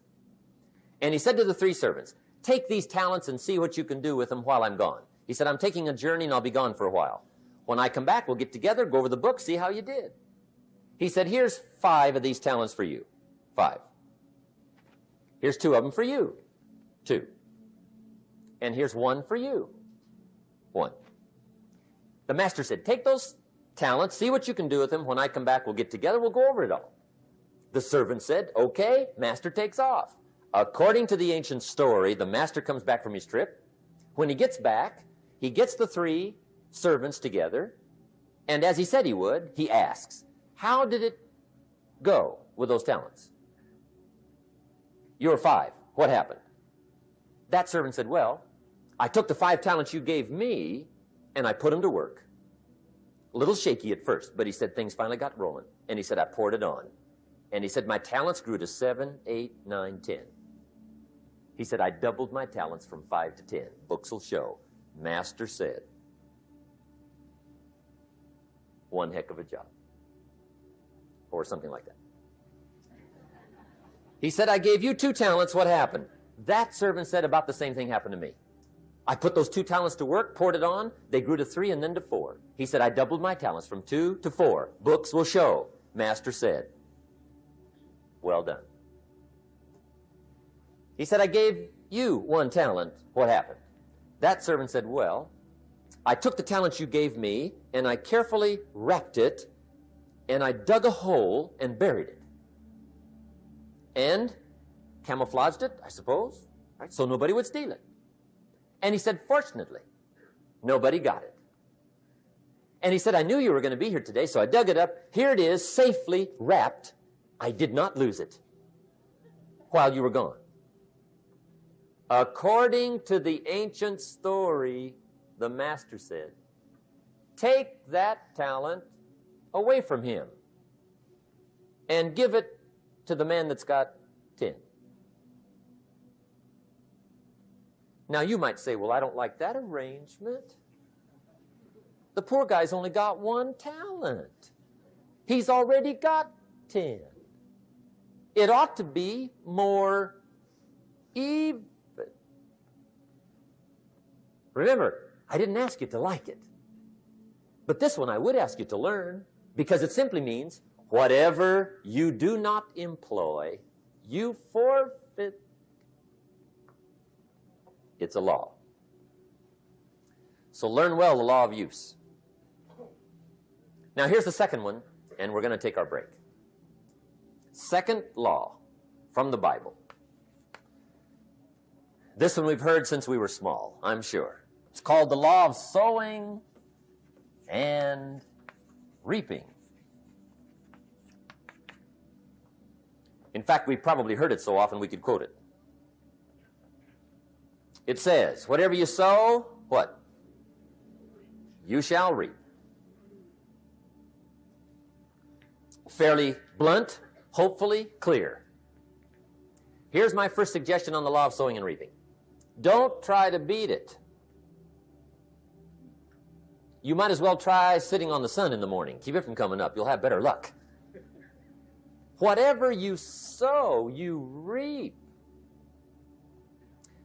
And he said to the 3 servants, take these talents and see what you can do with them while I'm gone. He said, I'm taking a journey and I'll be gone for a while. When I come back, we'll get together, go over the book, see how you did. He said, here's 5 of these talents for you. 5. Here's 2 of them for you. 2. And here's 1 for you. 1. The master said, take those talents, see what you can do with them. When I come back, we'll get together, we'll go over it all. The servant said, okay, master takes off. According to the ancient story, the master comes back from his trip. When he gets back, he gets the 3 servants together, and as he said he would, he asks, how did it go with those talents? You were 5. What happened? That servant said, well, I took the 5 talents you gave me, and I put them to work. A little shaky at first, but he said things finally got rolling. And he said, I poured it on. And he said, my talents grew to 7, 8, 9, 10. He said, I doubled my talents from 5 to 10. Books will show. Master said, one heck of a job. Or something like that. He said, I gave you 2 talents. What happened? That servant said about the same thing happened to me. I put those 2 talents to work, poured it on. They grew to 3 and then to 4. He said, I doubled my talents from 2 to 4. Books will show. Master said, well done. He said, I gave you 1 talent. What happened? That servant said, well, I took the talents you gave me, and I carefully wrapped it, and I dug a hole and buried it. And camouflaged it, I suppose, right, so nobody would steal it. And he said, fortunately, nobody got it. And he said, I knew you were going to be here today, so I dug it up. Here it is, safely wrapped. I did not lose it while you were gone. According to the ancient story, the master said, take that talent away from him and give it to the man that's got 10. Now, you might say, well, I don't like that arrangement. The poor guy's only got 1 talent. He's already got 10. It ought to be more even. Remember, I didn't ask you to like it. But this one I would ask you to learn, because it simply means whatever you do not employ, you forfeit. It's a law. So learn well the law of use. Now here's the second one, and we're going to take our break. Second law from the Bible. This one we've heard since we were small, I'm sure. It's called the law of sowing and reaping. In fact, we've probably heard it so often we could quote it. It says, whatever you sow, what? You shall reap. Fairly blunt, hopefully clear. Here's my first suggestion on the law of sowing and reaping. Don't try to beat it. You might as well try sitting on the sun in the morning. Keep it from coming up. You'll have better luck. Whatever you sow, you reap.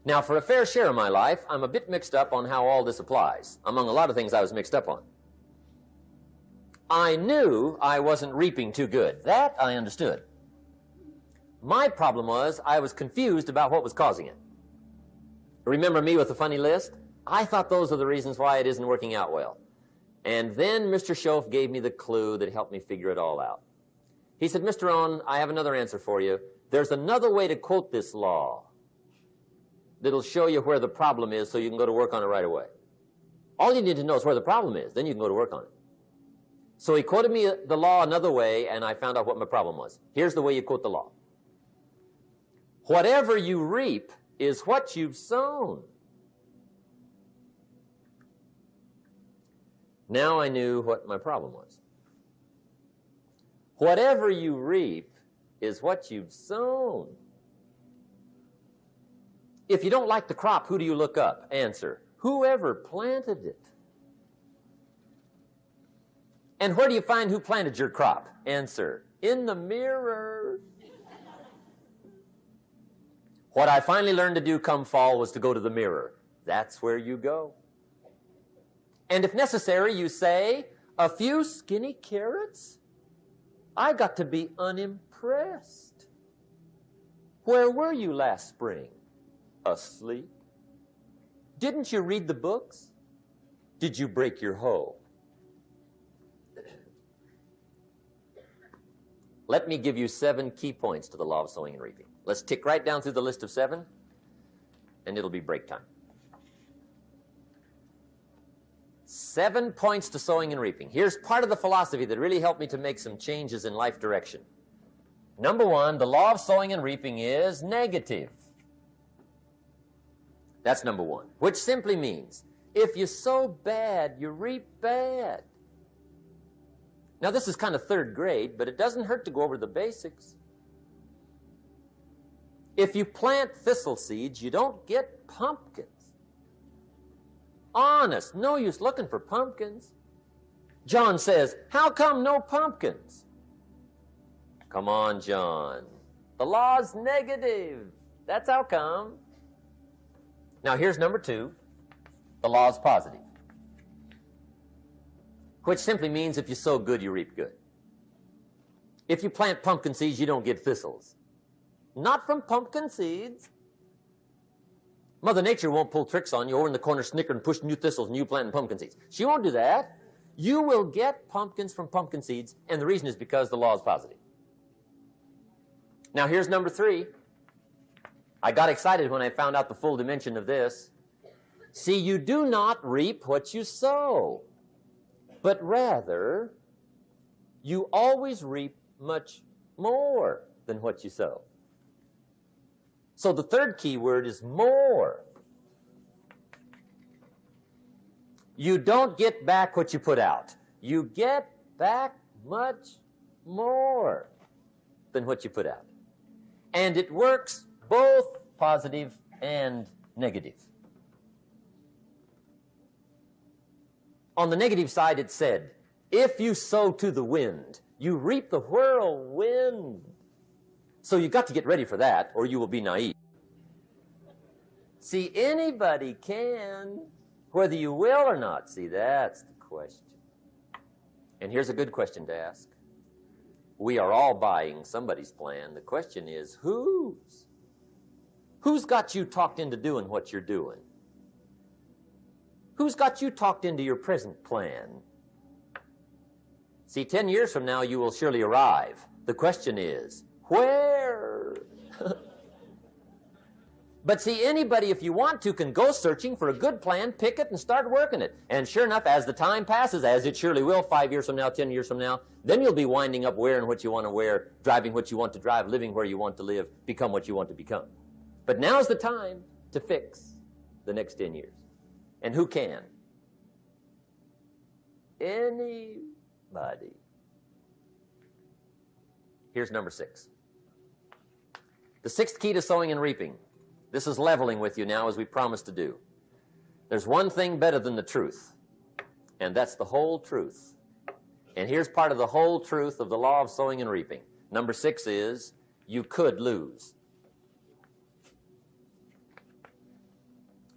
Now, for a fair share of my life, I'm a bit mixed up on how all this applies. Among a lot of things I was mixed up on. I knew I wasn't reaping too good. That I understood. My problem was I was confused about what was causing it. Remember me with the funny list? I thought those are the reasons why it isn't working out well. And then Mr. Schoaf gave me the clue that helped me figure it all out. He said, Mr. Rohn, I have another answer for you. There's another way to quote this law that'll show you where the problem is so you can go to work on it right away. All you need to know is where the problem is. Then you can go to work on it. So he quoted me the law another way, and I found out what my problem was. Here's the way you quote the law. Whatever you reap is what you've sown. Now I knew what my problem was. Whatever you reap is what you've sown. If you don't like the crop, who do you look up? Answer, whoever planted it. And where do you find who planted your crop? Answer, in the mirror. What I finally learned to do come fall was to go to the mirror. That's where you go. And if necessary, you say, a few skinny carrots? I got to be unimpressed. Where were you last spring? Asleep. Didn't you read the books? Did you break your hoe? Let me give you 7 key points to the law of sowing and reaping. Let's tick right down through the list of 7, and it'll be break time. 7 points to sowing and reaping. Here's part of the philosophy that really helped me to make some changes in life direction. Number 1, the law of sowing and reaping is negative. That's number 1, which simply means if you sow bad, you reap bad. Now, this is kind of 3rd grade, but it doesn't hurt to go over the basics. If you plant thistle seeds, you don't get pumpkins. Honest, no use looking for pumpkins. John says, how come no pumpkins? Come on, John. The law's negative. That's how come. Now, here's number 2. The law's positive, which simply means if you sow good, you reap good. If you plant pumpkin seeds, you don't get thistles. Not from pumpkin seeds. Mother Nature won't pull tricks on you over in the corner, snicker and push new thistles and you planting pumpkin seeds. She won't do that. You will get pumpkins from pumpkin seeds, and the reason is because the law is positive. Now, here's number 3. I got excited when I found out the full dimension of this. See, you do not reap what you sow, but rather, you always reap much more than what you sow. So the 3rd key word is more. You don't get back what you put out. You get back much more than what you put out. And it works both positive and negative. On the negative side, it said, if you sow to the wind, you reap the whirlwind. So you've got to get ready for that, or you will be naive. See, anybody can, whether you will or not. See, that's the question. And here's a good question to ask. We are all buying somebody's plan. The question is, whose? Who's got you talked into doing what you're doing? Who's got you talked into your present plan? See, 10 years from now, you will surely arrive. The question is, where? But see, anybody, if you want to, can go searching for a good plan, pick it, and start working it. And sure enough, as the time passes, as it surely will 5 years from now, 10 years from now, then you'll be winding up wearing what you want to wear, driving what you want to drive, living where you want to live, become what you want to become. But now's the time to fix the next 10 years. And who can? Anybody. Here's number 6. The 6th key to sowing and reaping. This is leveling with you now, as we promised to do. There's one thing better than the truth, and that's the whole truth. And here's part of the whole truth of the law of sowing and reaping. Number 6 is, you could lose.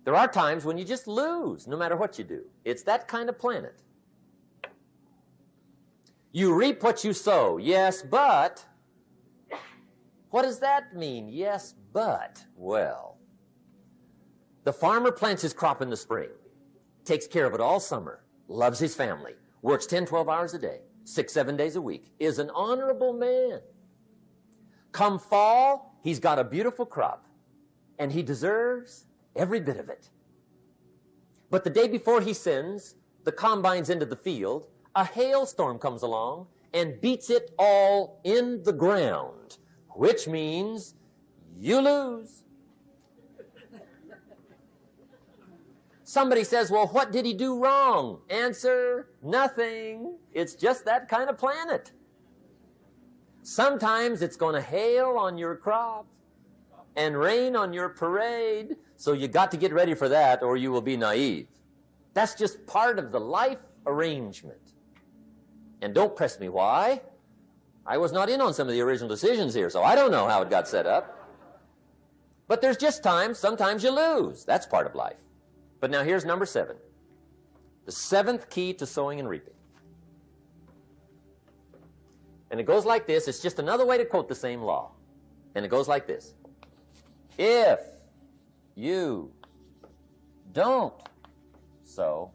There are times when you just lose, no matter what you do. It's that kind of planet. You reap what you sow, yes, but... What does that mean? Yes, but, well, the farmer plants his crop in the spring, takes care of it all summer, loves his family, works 10, 12 hours a day, 6, 7 days a week, is an honorable man. Come fall, he's got a beautiful crop, and he deserves every bit of it. But the day before he sends the combines into the field, a hailstorm comes along and beats it all in the ground, which means you lose. Somebody says, well, what did he do wrong? Answer, nothing. It's just that kind of planet. Sometimes it's going to hail on your crop and rain on your parade, so you got to get ready for that or you will be naive. That's just part of the life arrangement. And don't press me why. I was not in on some of the original decisions here, so I don't know how it got set up. But there's just times, sometimes you lose. That's part of life. But now here's number 7. The 7th key to sowing and reaping. And it goes like this. It's just another way to quote the same law. And it goes like this. If you don't sow,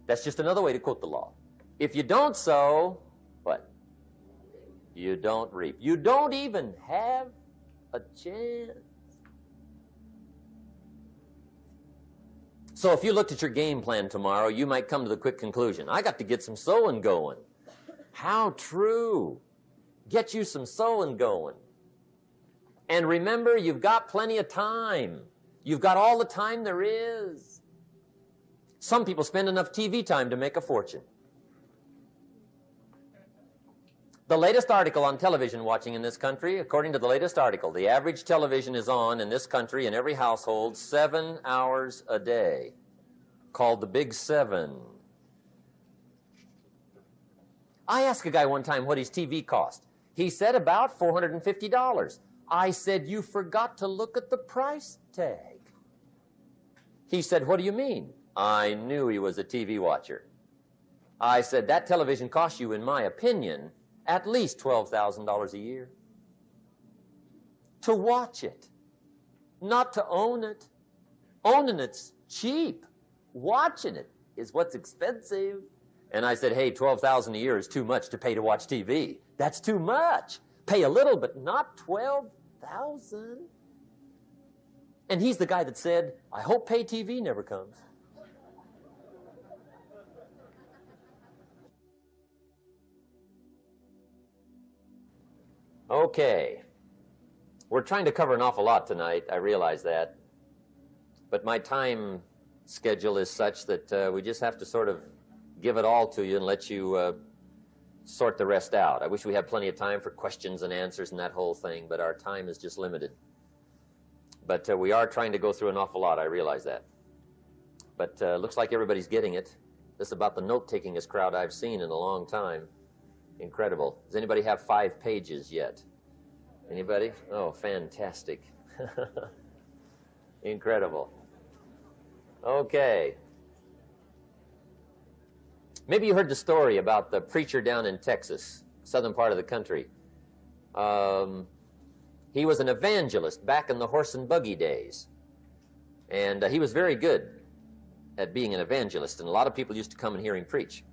that's just another way to quote the law. If you don't sow, what? You don't reap. You don't even have a chance. So if you looked at your game plan tomorrow, you might come to the quick conclusion, I got to get some sowing going. How true. Get you some sowing going. And remember, you've got plenty of time. You've got all the time there is. Some people spend enough TV time to make a fortune. The latest article on television watching in this country, according to the latest article, the average television is on in this country in every household 7 hours a day, called the Big 7. I asked a guy one time what his TV cost. He said about $450. I said, you forgot to look at the price tag. He said, what do you mean? I knew he was a TV watcher. I said, that television costs you, in my opinion, at least $12,000 a year. To watch it, not to own it. Owning it's cheap. Watching it is what's expensive. And I said, hey, $12,000 a year is too much to pay to watch TV. That's too much. Pay a little, but not $12,000. And he's the guy that said, I hope pay TV never comes. Okay. We're trying to cover an awful lot tonight. I realize that. But my time schedule is such that we just have to sort of give it all to you and let you sort the rest out. I wish we had plenty of time for questions and answers and that whole thing, but our time is just limited. But we are trying to go through an awful lot. I realize that. But looks like everybody's getting it. This is about the note-takingest crowd I've seen in a long time. Incredible. Does anybody have 5 pages yet? Anybody? Oh, fantastic. Incredible. Okay. Maybe you heard the story about the preacher down in Texas, southern part of the country. He was an evangelist back in the horse and buggy days. And he was very good at being an evangelist, and a lot of people used to come and hear him preach.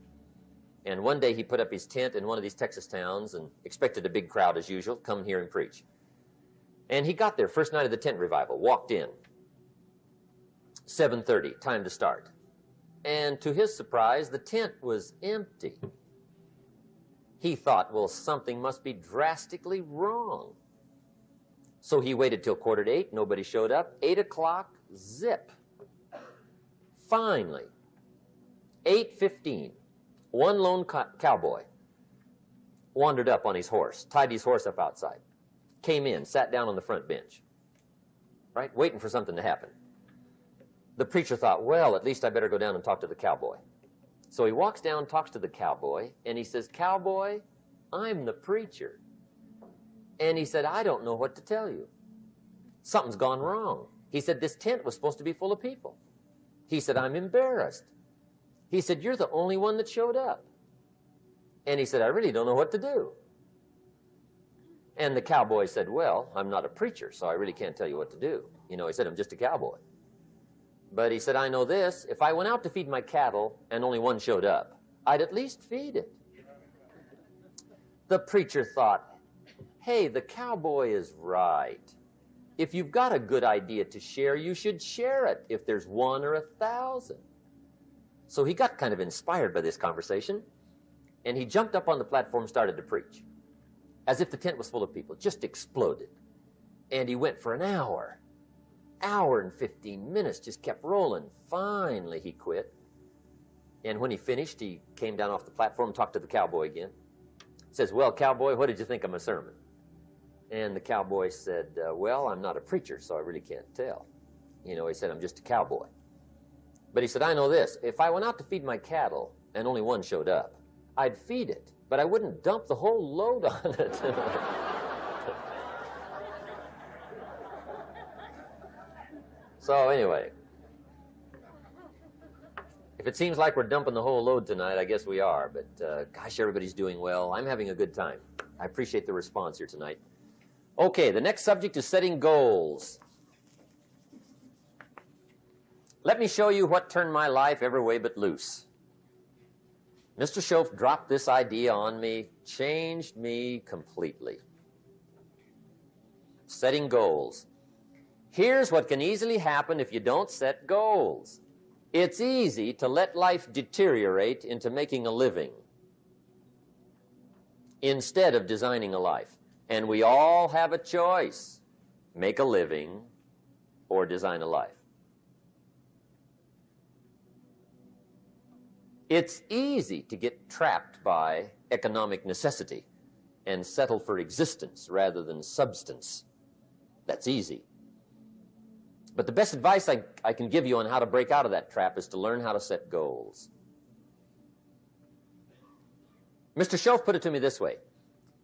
And one day he put up his tent in one of these Texas towns and expected a big crowd as usual, come and hear him preach. And he got there, first night of the tent revival, walked in. 7:30, time to start. And to his surprise, the tent was empty. He thought, well, something must be drastically wrong. So he waited till 7:45, nobody showed up. 8 o'clock, zip. Finally, 8:15, one lone cowboy wandered up on his horse, tied his horse up outside, came in, sat down on the front bench, right, waiting for something to happen. The preacher thought, well, at least I better go down and talk to the cowboy. So he walks down, talks to the cowboy, and he says, Cowboy, I'm the preacher. And he said, I don't know what to tell you. Something's gone wrong. He said, this tent was supposed to be full of people. He said, I'm embarrassed. He said, you're the only one that showed up. And he said, I really don't know what to do. And the cowboy said, well, I'm not a preacher, so I really can't tell you what to do. You know, he said, I'm just a cowboy. But he said, I know this, if I went out to feed my cattle and only one showed up, I'd at least feed it. The preacher thought, hey, the cowboy is right. If you've got a good idea to share, you should share it, if there's 1 or 1,000. So he got kind of inspired by this conversation, and he jumped up on the platform and started to preach, as if the tent was full of people, just exploded. And he went for an hour and 15 minutes, just kept rolling. Finally, he quit. And when he finished, he came down off the platform, talked to the cowboy again. Says, well, cowboy, what did you think of my sermon? And the cowboy said, well, I'm not a preacher, so I really can't tell. You know, he said, I'm just a cowboy. But he said, I know this. If I went out to feed my cattle and only one showed up, I'd feed it, but I wouldn't dump the whole load on it. So anyway, if it seems like we're dumping the whole load tonight, I guess we are. But gosh, everybody's doing well. I'm having a good time. I appreciate the response here tonight. Okay, the next subject is setting goals. Let me show you what turned my life every way but loose. Mr. Schoaf dropped this idea on me, changed me completely. Setting goals. Here's what can easily happen if you don't set goals. It's easy to let life deteriorate into making a living instead of designing a life. And we all have a choice. Make a living or design a life. It's easy to get trapped by economic necessity and settle for existence rather than substance. That's easy. But the best advice I can give you on how to break out of that trap is to learn how to set goals. Mr. Schoaf put it to me this way.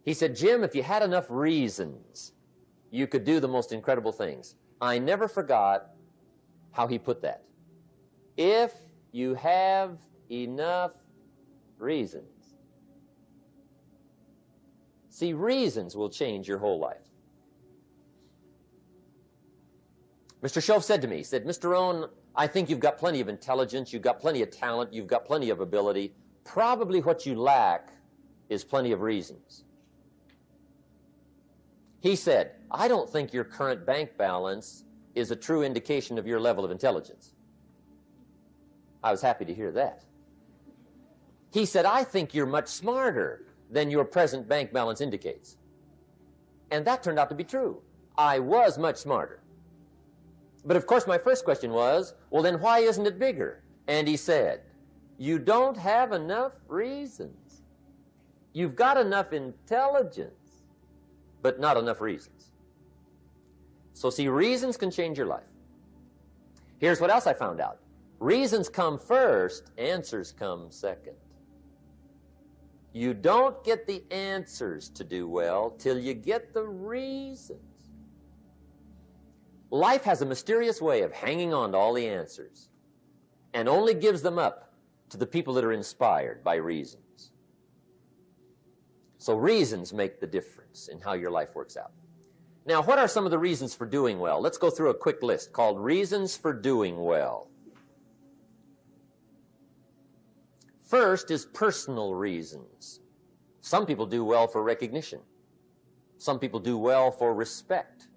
He said, Jim, if you had enough reasons, you could do the most incredible things. I never forgot how he put that. If you have enough reasons. See, reasons will change your whole life. Mr. Schoaf said to me, he said, Mr. Rohn, I think you've got plenty of intelligence, you've got plenty of talent, you've got plenty of ability. Probably what you lack is plenty of reasons. He said, I don't think your current bank balance is a true indication of your level of intelligence. I was happy to hear that. He said, I think you're much smarter than your present bank balance indicates. And that turned out to be true. I was much smarter. But of course my first question was, well then why isn't it bigger? And he said, you don't have enough reasons. You've got enough intelligence, but not enough reasons. So see, reasons can change your life. Here's what else I found out. Reasons come first, answers come second. You don't get the answers to do well till you get the reasons. Life has a mysterious way of hanging on to all the answers and only gives them up to the people that are inspired by reasons. So reasons make the difference in how your life works out. Now, what are some of the reasons for doing well? Let's go through a quick list called Reasons for Doing Well. First is personal reasons. Some people do well for recognition. Some people do well for respect.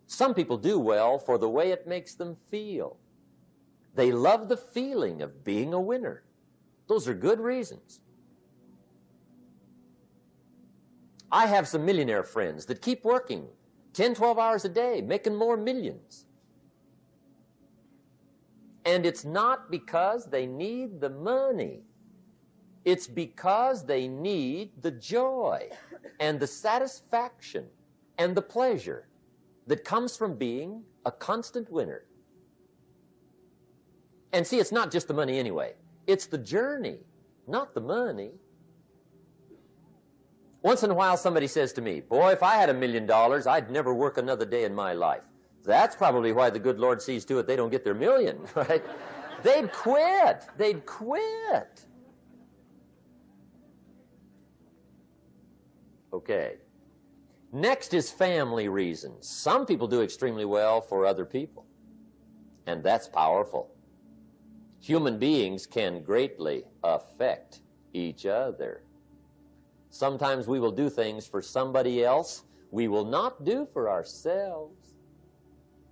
Some people do well for the way it makes them feel. They love the feeling of being a winner. Those are good reasons. I have some millionaire friends that keep working 10, 12 hours a day, making more millions. And it's not because they need the money. It's because they need the joy and the satisfaction and the pleasure that comes from being a constant winner. And see, it's not just the money anyway. It's the journey, not the money. Once in a while somebody says to me, boy, if I had $1 million, I'd never work another day in my life. That's probably why the good Lord sees to it they don't get their million, right? They'd quit. They'd quit. Okay. Next is family reasons. Some people do extremely well for other people, and that's powerful. Human beings can greatly affect each other. Sometimes we will do things for somebody else we will not do for ourselves.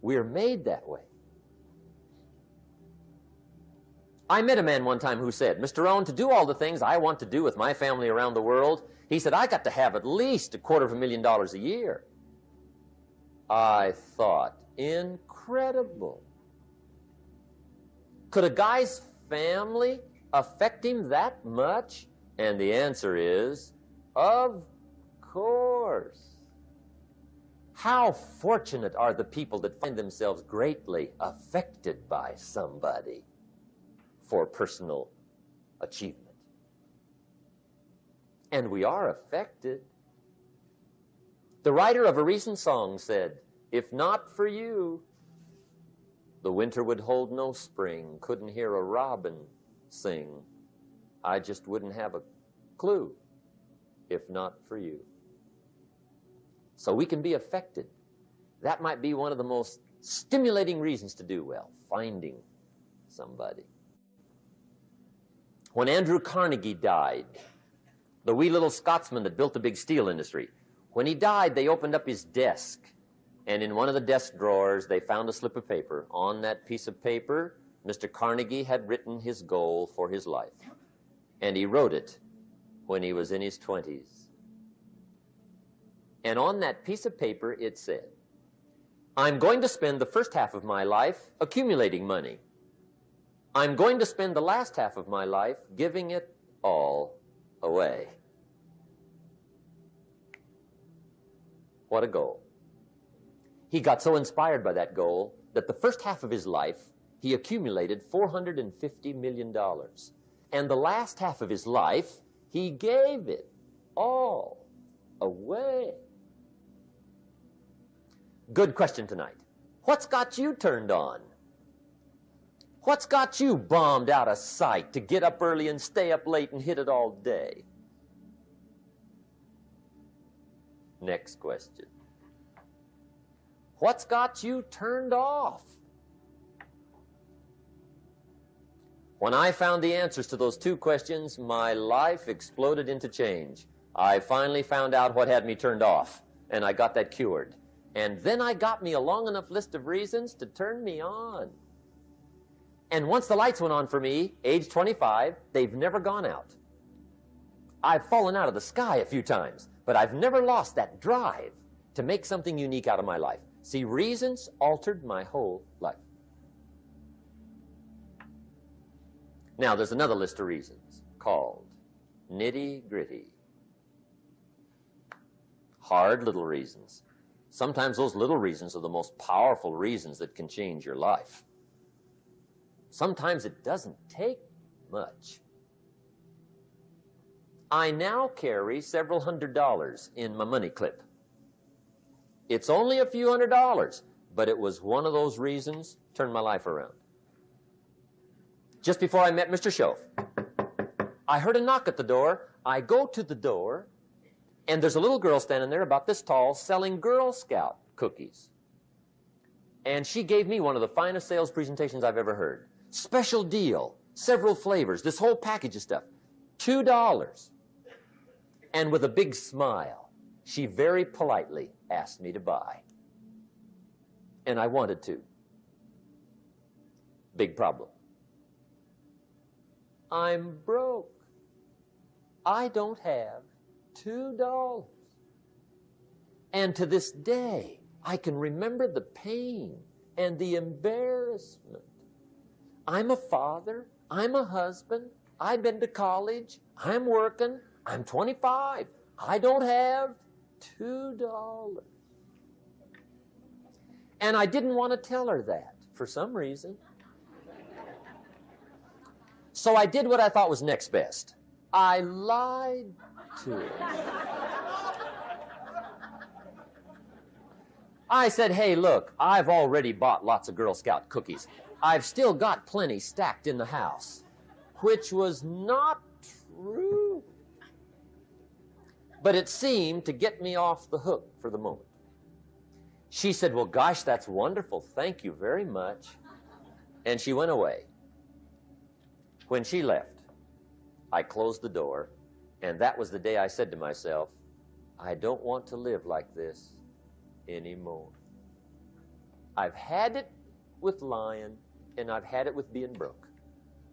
We're made that way. I met a man one time who said, Mr. Rohn, to do all the things I want to do with my family around the world, he said, I got to have at least $250,000 a year. I thought, incredible. Could a guy's family affect him that much? And the answer is, of course. How fortunate are the people that find themselves greatly affected by somebody for personal achievement. And we are affected. The writer of a recent song said, "If not for you, the winter would hold no spring, couldn't hear a robin sing. I just wouldn't have a clue if not for you." So we can be affected. That might be one of the most stimulating reasons to do well, finding somebody. When Andrew Carnegie died, the wee little Scotsman that built the big steel industry, when he died, they opened up his desk, and in one of the desk drawers, they found a slip of paper. On that piece of paper, Mr. Carnegie had written his goal for his life, and he wrote it when he was in his 20s. And on that piece of paper, it said, "I'm going to spend the first half of my life accumulating money. I'm going to spend the last half of my life giving it all away." What a goal. He got so inspired by that goal that the first half of his life, he accumulated $450 million. And the last half of his life, he gave it all away. Good question tonight. What's got you turned on? What's got you bombed out of sight to get up early and stay up late and hit it all day? Next question. What's got you turned off? When I found the answers to those two questions, my life exploded into change. I finally found out what had me turned off, and I got that cured. And then I got me a long enough list of reasons to turn me on. And once the lights went on for me, age 25, they've never gone out. I've fallen out of the sky a few times, but I've never lost that drive to make something unique out of my life. See, reasons altered my whole life. Now, there's another list of reasons called nitty-gritty. Hard little reasons. Sometimes those little reasons are the most powerful reasons that can change your life. Sometimes it doesn't take much. I now carry several $100s in my money clip. It's only a few $100s, but it was one of those reasons turned my life around. Just before I met Mr. Schoaf, I heard a knock at the door. I go to the door, and there's a little girl standing there about this tall selling Girl Scout cookies. And she gave me one of the finest sales presentations I've ever heard. Special deal, several flavors, this whole package of stuff, $2. And with a big smile, she very politely asked me to buy. And I wanted to. Big problem. I'm broke. I don't have $2. And to this day, I can remember the pain and the embarrassment. I'm a father. I'm a husband. I've been to college. I'm working. I'm 25. I don't have $2. And I didn't want to tell her that for some reason. So I did what I thought was next best. I lied to her. I said, "Hey, look, I've already bought lots of Girl Scout cookies. I've still got plenty stacked in the house," which was not true. But it seemed to get me off the hook for the moment. She said, "Well, gosh, that's wonderful. Thank you very much." And she went away. When she left, I closed the door, and that was the day I said to myself, I don't want to live like this anymore. I've had it with lying, and I've had it with being broke.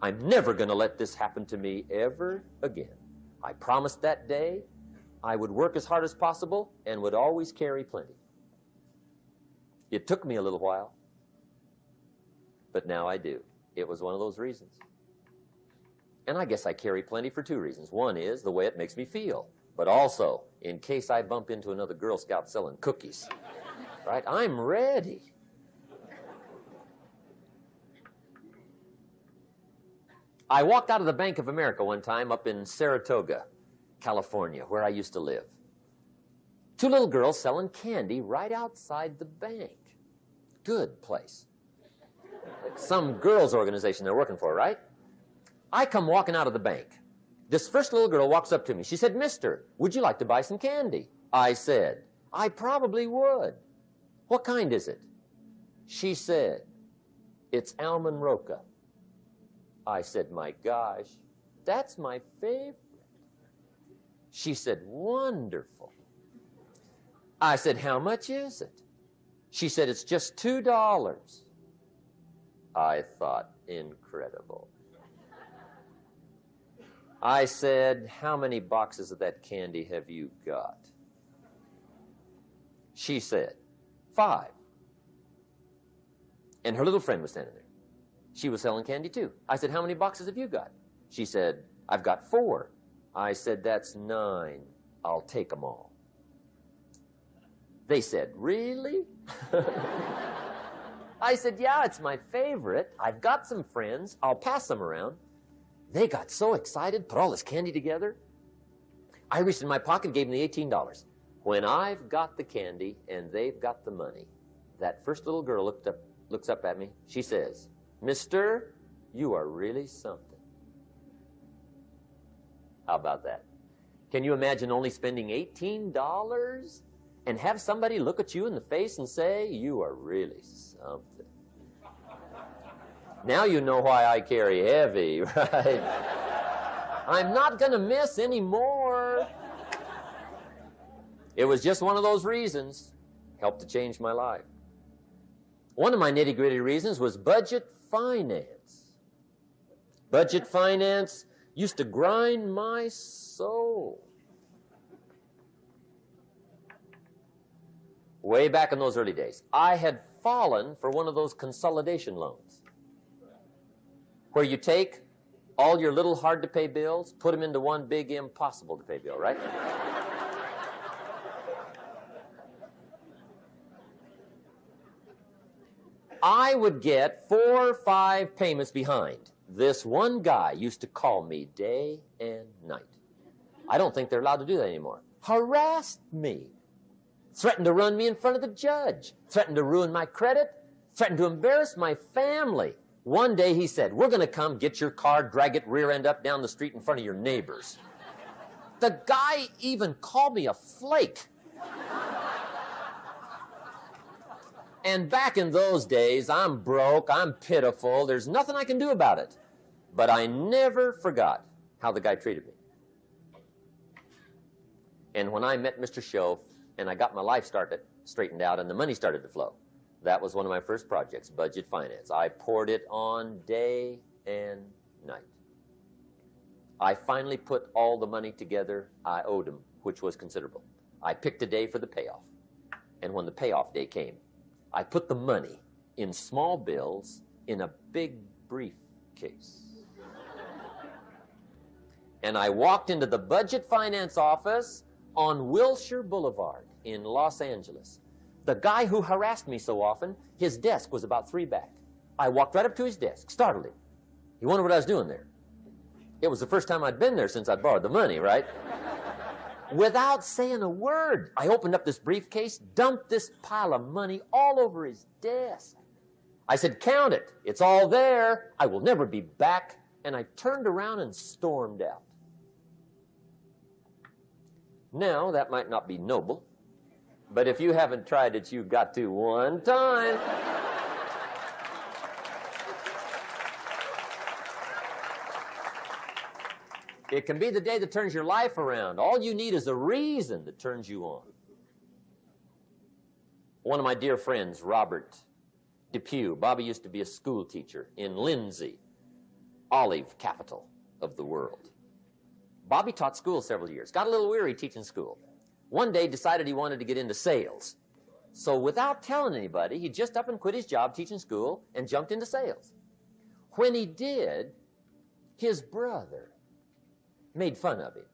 I'm never going to let this happen to me ever again. I promised that day I would work as hard as possible and would always carry plenty. It took me a little while, but now I do. It was one of those reasons. And I guess I carry plenty for two reasons. One is the way it makes me feel, but also in case I bump into another Girl Scout selling cookies. right? I'm ready. I walked out of the Bank of America one time up in Saratoga, California, where I used to live. Two little girls selling candy right outside the bank. Good place. Like some girls' organization they're working for, right? I come walking out of the bank. This first little girl walks up to me. She said, "Mister, would you like to buy some candy?" I said, "I probably would." "What kind is it?" She said, "It's almond roca." I said, "My gosh, that's my favorite." She said, "Wonderful." I said, "How much is it?" She said, "It's just $2. I thought, incredible. I said, "How many boxes of that candy have you got?" She said, 5. And her little friend was standing there. She was selling candy too. I said, "How many boxes have you got?" She said, "I've got 4. I said, "That's 9. I'll take them all." They said, "Really?" I said, "Yeah, it's my favorite. I've got some friends. I'll pass them around." They got so excited, put all this candy together. I reached in my pocket and gave them the $18. When I've got the candy and they've got the money, that first little girl looks up at me. She says, "Mister, you are really something." How about that? Can you imagine only spending $18 and have somebody look at you in the face and say, "You are really something"? Now you know why I carry heavy, right? I'm not going to miss anymore. It was just one of those reasons. Helped to change my life. One of my nitty-gritty reasons was budget finance. Budget finance used to grind my soul. Way back in those early days, I had fallen for one of those consolidation loans, where you take all your little hard-to-pay bills, put them into one big impossible-to-pay bill, right? I would get 4 or 5 payments behind. This one guy used to call me day and night. I don't think they're allowed to do that anymore. Harassed me. Threatened to run me in front of the judge. Threatened to ruin my credit. Threatened to embarrass my family. One day he said, "We're going to come get your car, drag it rear end up down the street in front of your neighbors." The guy even called me a flake. And back in those days, I'm broke, I'm pitiful, there's nothing I can do about it. But I never forgot how the guy treated me. And when I met Mr. Schoaf and I got my life straightened out and the money started to flow, that was one of my first projects, budget finance. I poured it on day and night. I finally put all the money together I owed him, which was considerable. I picked a day for the payoff. And when the payoff day came, I put the money in small bills in a big briefcase. And I walked into the budget finance office on Wilshire Boulevard in Los Angeles. The guy who harassed me so often, his desk was about 3 back. I walked right up to his desk, startled him. He wondered what I was doing there. It was the first time I'd been there since I'd borrowed the money, right? Without saying a word, I opened up this briefcase, dumped this pile of money all over his desk. I said, "Count it. It's all there. I will never be back." And I turned around and stormed out. Now, that might not be noble, but if you haven't tried it, you've got to one time. It can be the day that turns your life around. All you need is a reason that turns you on. One of my dear friends, Robert Depew, Bobby used to be a school teacher in Lindsay, olive capital of the world. Bobby taught school several years, got a little weary teaching school. One day decided he wanted to get into sales. So without telling anybody, he just up and quit his job teaching school and jumped into sales. When he did, his brother made fun of him,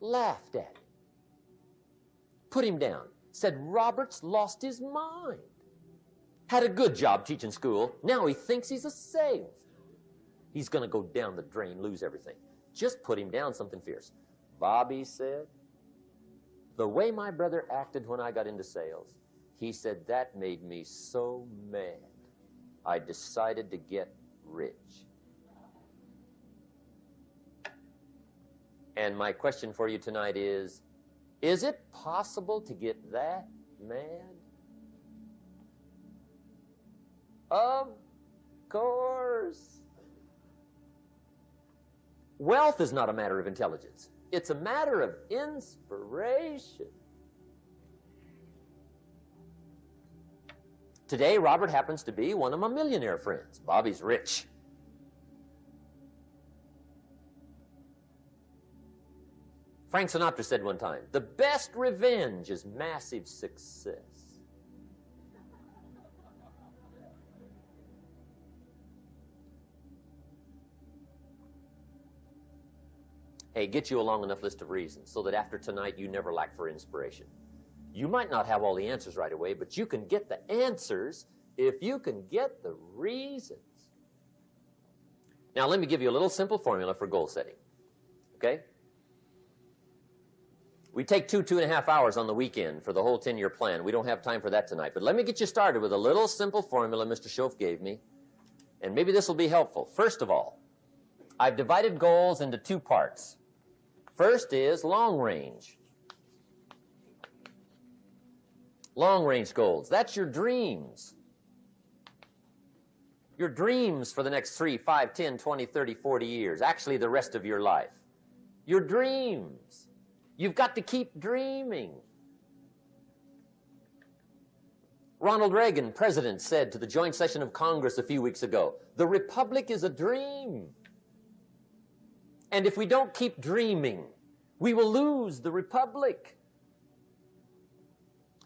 laughed at him, put him down, said Robert's lost his mind. Had a good job teaching school. Now he thinks he's a salesman. He's going to go down the drain, lose everything. Just put him down something fierce. Bobby said, the way my brother acted when I got into sales, he said, that made me so mad. I decided to get rich. And my question for you tonight is it possible to get that mad? Of course. Wealth is not a matter of intelligence. It's a matter of inspiration. Today, Robert happens to be one of my millionaire friends. Bobby's rich. Frank Sinatra said one time, the best revenge is massive success. Hey, get you a long enough list of reasons so that after tonight you never lack for inspiration. You might not have all the answers right away, but you can get the answers if you can get the reasons. Now, let me give you a little simple formula for goal setting. Okay? We take 2.5 hours on the weekend for the whole 10-year plan. We don't have time for that tonight. But let me get you started with a little simple formula Mr. Schoaf gave me. And maybe this will be helpful. First of all, I've divided goals into 2 parts. First is long range. Long range goals. That's your dreams. Your dreams for the next 3, 5, 10, 20, 30, 40 years. Actually, the rest of your life. Your dreams. You've got to keep dreaming. Ronald Reagan, president, said to the joint session of Congress a few weeks ago, the Republic is a dream. And if we don't keep dreaming, we will lose the Republic.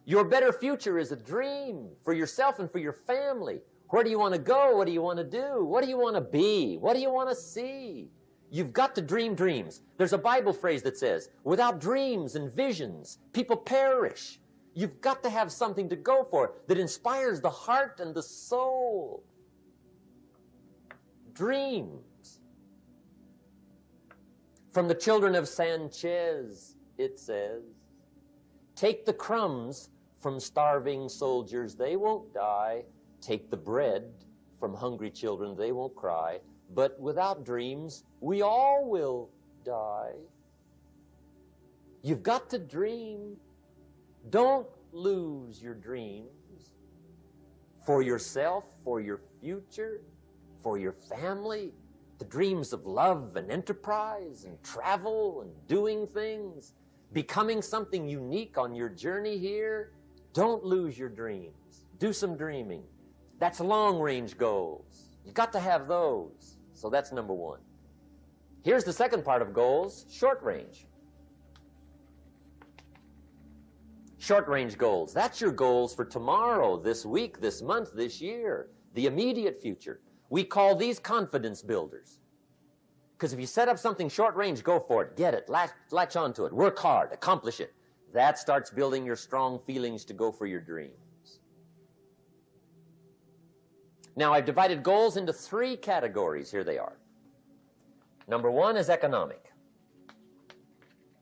Your better future is a dream for yourself and for your family. Where do you want to go? What do you want to do? What do you want to be? What do you want to see? You've got to dream dreams. There's a Bible phrase that says, without dreams and visions, people perish. You've got to have something to go for that inspires the heart and the soul. Dreams. From the children of Sanchez, it says, take the crumbs from starving soldiers, they won't die. Take the bread from hungry children, they won't cry. But without dreams, we all will die. You've got to dream. Don't lose your dreams for yourself, for your future, for your family. The dreams of love and enterprise and travel and doing things, becoming something unique on your journey here. Don't lose your dreams. Do some dreaming. That's long-range goals. You've got to have those. So that's number 1. Here's the second part of goals, short range. Short-range goals. That's your goals for tomorrow, this week, this month, this year, the immediate future. We call these confidence builders. Because if you set up something short-range, go for it, get it, latch onto it, work hard, accomplish it. That starts building your strong feelings to go for your dreams. Now, I've divided goals into 3 categories. Here they are. Number 1 is economic.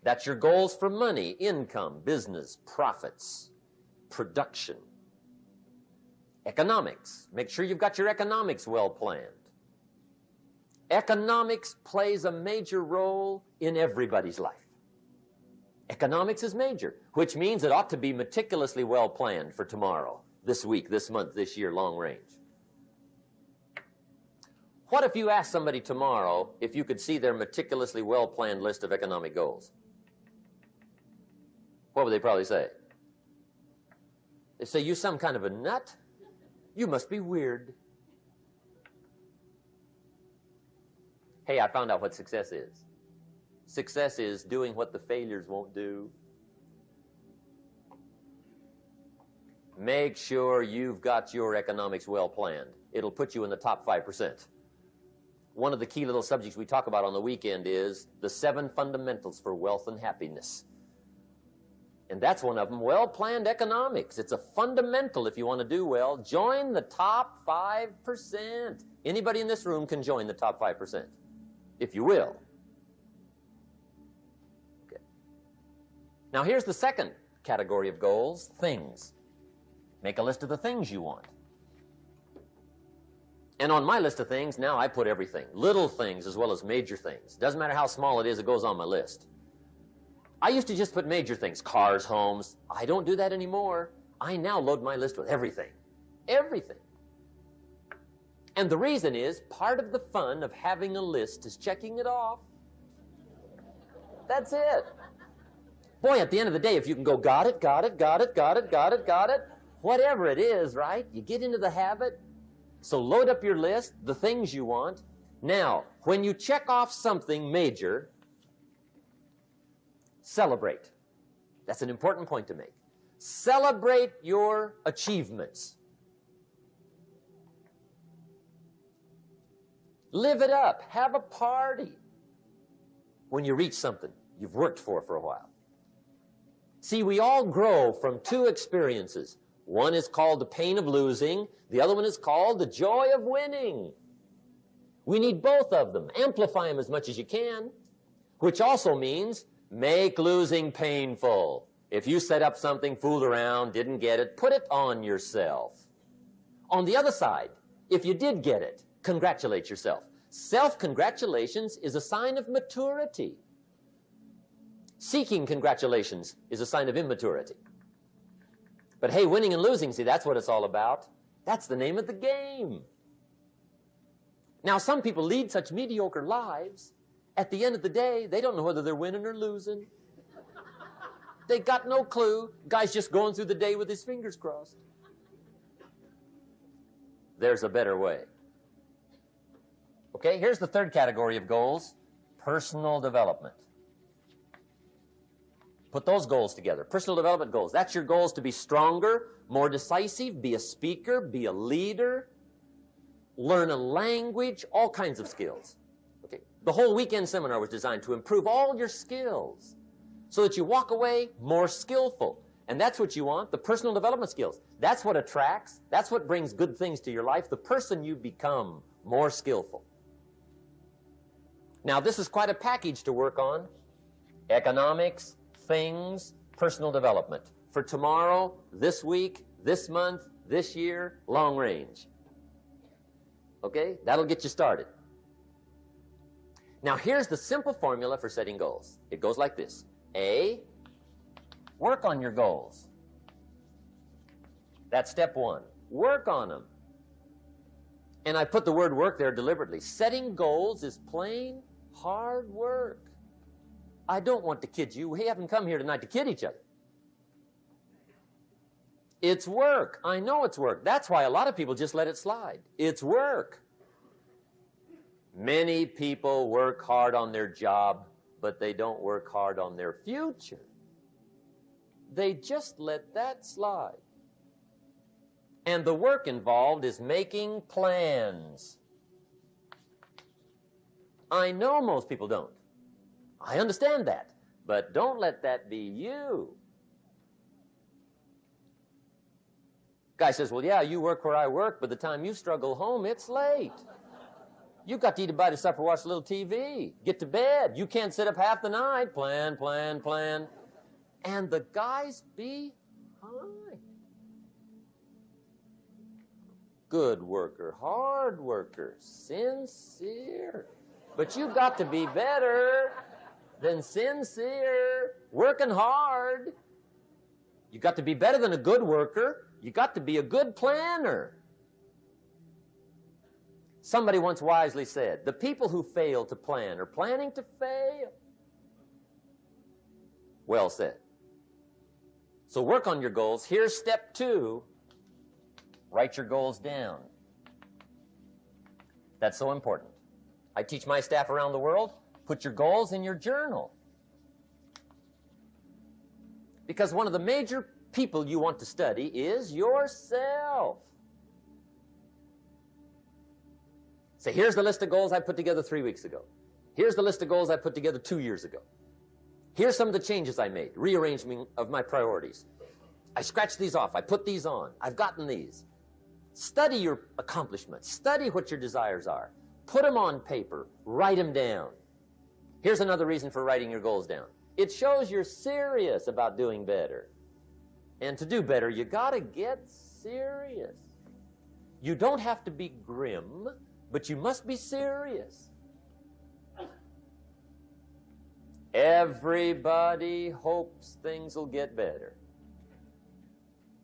That's your goals for money, income, business, profits, production. Economics. Make sure you've got your economics well planned. Economics plays a major role in everybody's life. Economics is major, which means it ought to be meticulously well planned for tomorrow, this week, this month, this year, long range. What if you asked somebody tomorrow if you could see their meticulously well-planned list of economic goals? What would they probably say? They say, you some kind of a nut? You must be weird. Hey, I found out what success is. Success is doing what the failures won't do. Make sure you've got your economics well planned. It'll put you in the top 5%. One of the key little subjects we talk about on the weekend is the 7 fundamentals for wealth and happiness. And that's one of them, well-planned economics. It's a fundamental if you want to do well. Join the top 5%. Anybody in this room can join the top 5%, if you will. Okay. Now here's the second category of goals, things. Make a list of the things you want. And on my list of things, now I put everything. Little things as well as major things. Doesn't matter how small it is, it goes on my list. I used to just put major things, cars, homes. I don't do that anymore. I now load my list with everything. Everything. And the reason is, part of the fun of having a list is checking it off. That's it. Boy, at the end of the day, if you can go, got it, got it, got it, got it, got it, got it, whatever it is, right? You get into the habit. So load up your list, the things you want. Now, when you check off something major, celebrate. That's an important point to make. Celebrate your achievements. Live it up. Have a party when you reach something you've worked for a while. See, we all grow from two experiences. One is called the pain of losing. The other one is called the joy of winning. We need both of them. Amplify them as much as you can, which also means make losing painful. If you set up something, fooled around, didn't get it, put it on yourself. On the other side, if you did get it, congratulate yourself. Self-congratulations is a sign of maturity. Seeking congratulations is a sign of immaturity. But hey, winning and losing, see, that's what it's all about. That's the name of the game. Now, some people lead such mediocre lives, at the end of the day, they don't know whether they're winning or losing. They got no clue. Guy's just going through the day with his fingers crossed. There's a better way. Okay, here's the third category of goals, personal development. Put those goals together. Personal development goals. That's your goals to be stronger, more decisive, be a speaker, be a leader, learn a language, all kinds of skills. Okay. The whole weekend seminar was designed to improve all your skills so that you walk away more skillful. And that's what you want, the personal development skills. That's what attracts, that's what brings good things to your life, the person you become more skillful. Now, this is quite a package to work on. Economics, things, personal development. For tomorrow, this week, this month, this year, long range. Okay? That'll get you started. Now, here's the simple formula for setting goals. It goes like this. A, work on your goals. That's step one. Work on them. And I put the word work there deliberately. Setting goals is plain hard work. I don't want to kid you. We haven't come here tonight to kid each other. It's work. I know it's work. That's why a lot of people just let it slide. It's work. Many people work hard on their job, but they don't work hard on their future. They just let that slide. And the work involved is making plans. I know most people don't. I understand that, but don't let that be you. Guy says, well, yeah, you work where I work, but the time you struggle home, it's late. You've got to eat a bite of supper, watch a little TV, get to bed. You can't sit up half the night. Plan, plan, plan. And the guy's behind. Good worker, hard worker, sincere. But you've got to be better than sincere, working hard. You've got to be better than a good worker. You've got to be a good planner. Somebody once wisely said, the people who fail to plan are planning to fail. Well said. So work on your goals. Here's step 2. Write your goals down. That's so important. I teach my staff around the world, put your goals in your journal. Because one of the major people you want to study is yourself. So here's the list of goals I put together 3 weeks ago. Here's the list of goals I put together 2 years ago. Here's some of the changes I made. Rearrangement of my priorities. I scratched these off. I put these on. I've gotten these. Study your accomplishments. Study what your desires are. Put them on paper. Write them down. Here's another reason for writing your goals down. It shows you're serious about doing better. And to do better, you got to get serious. You don't have to be grim, but you must be serious. Everybody hopes things will get better.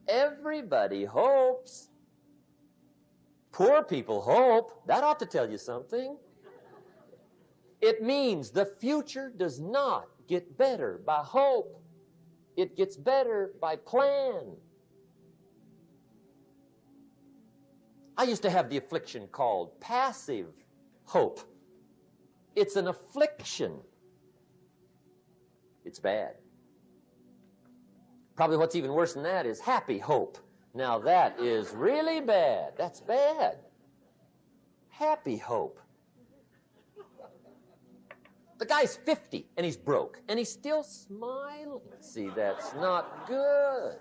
Everybody hopes. Poor people hope. That ought to tell you something. It means the future does not get better by hope. It gets better by plan. I used to have the affliction called passive hope. It's an affliction. It's bad. Probably what's even worse than that is happy hope. Now that is really bad. That's bad. Happy hope. The guy's 50 and he's broke and he's still smiling. See, that's not good.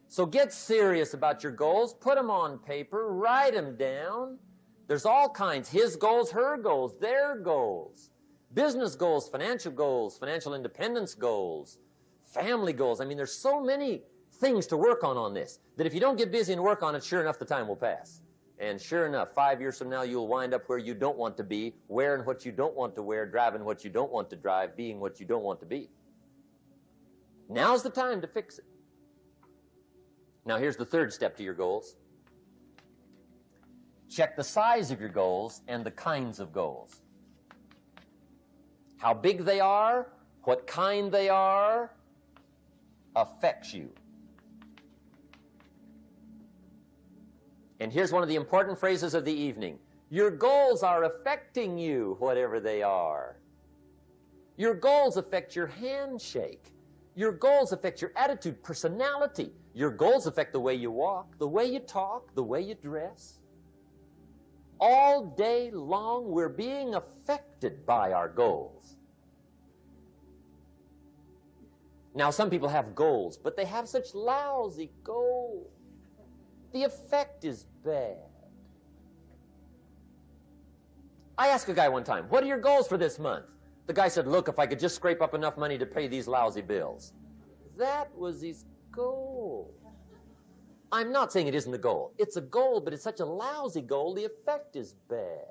So get serious about your goals. Put them on paper. Write them down. There's all kinds. His goals, her goals, their goals. Business goals, financial independence goals, family goals. I mean, there's so many things to work on this that if you don't get busy and work on it, sure enough, the time will pass. And sure enough, 5 years from now, you'll wind up where you don't want to be, wearing what you don't want to wear, driving what you don't want to drive, being what you don't want to be. Now's the time to fix it. Now, here's the third step to your goals. Check the size of your goals and the kinds of goals. How big they are, what kind they are, affects you. And here's one of the important phrases of the evening. Your goals are affecting you, whatever they are. Your goals affect your handshake. Your goals affect your attitude, personality. Your goals affect the way you walk, the way you talk, the way you dress. All day long, we're being affected by our goals. Now, some people have goals, but they have such lousy goals. The effect is bad. I asked a guy one time, what are your goals for this month? The guy said, look, if I could just scrape up enough money to pay these lousy bills. That was his goal. I'm not saying it isn't a goal. It's a goal, but it's such a lousy goal, the effect is bad.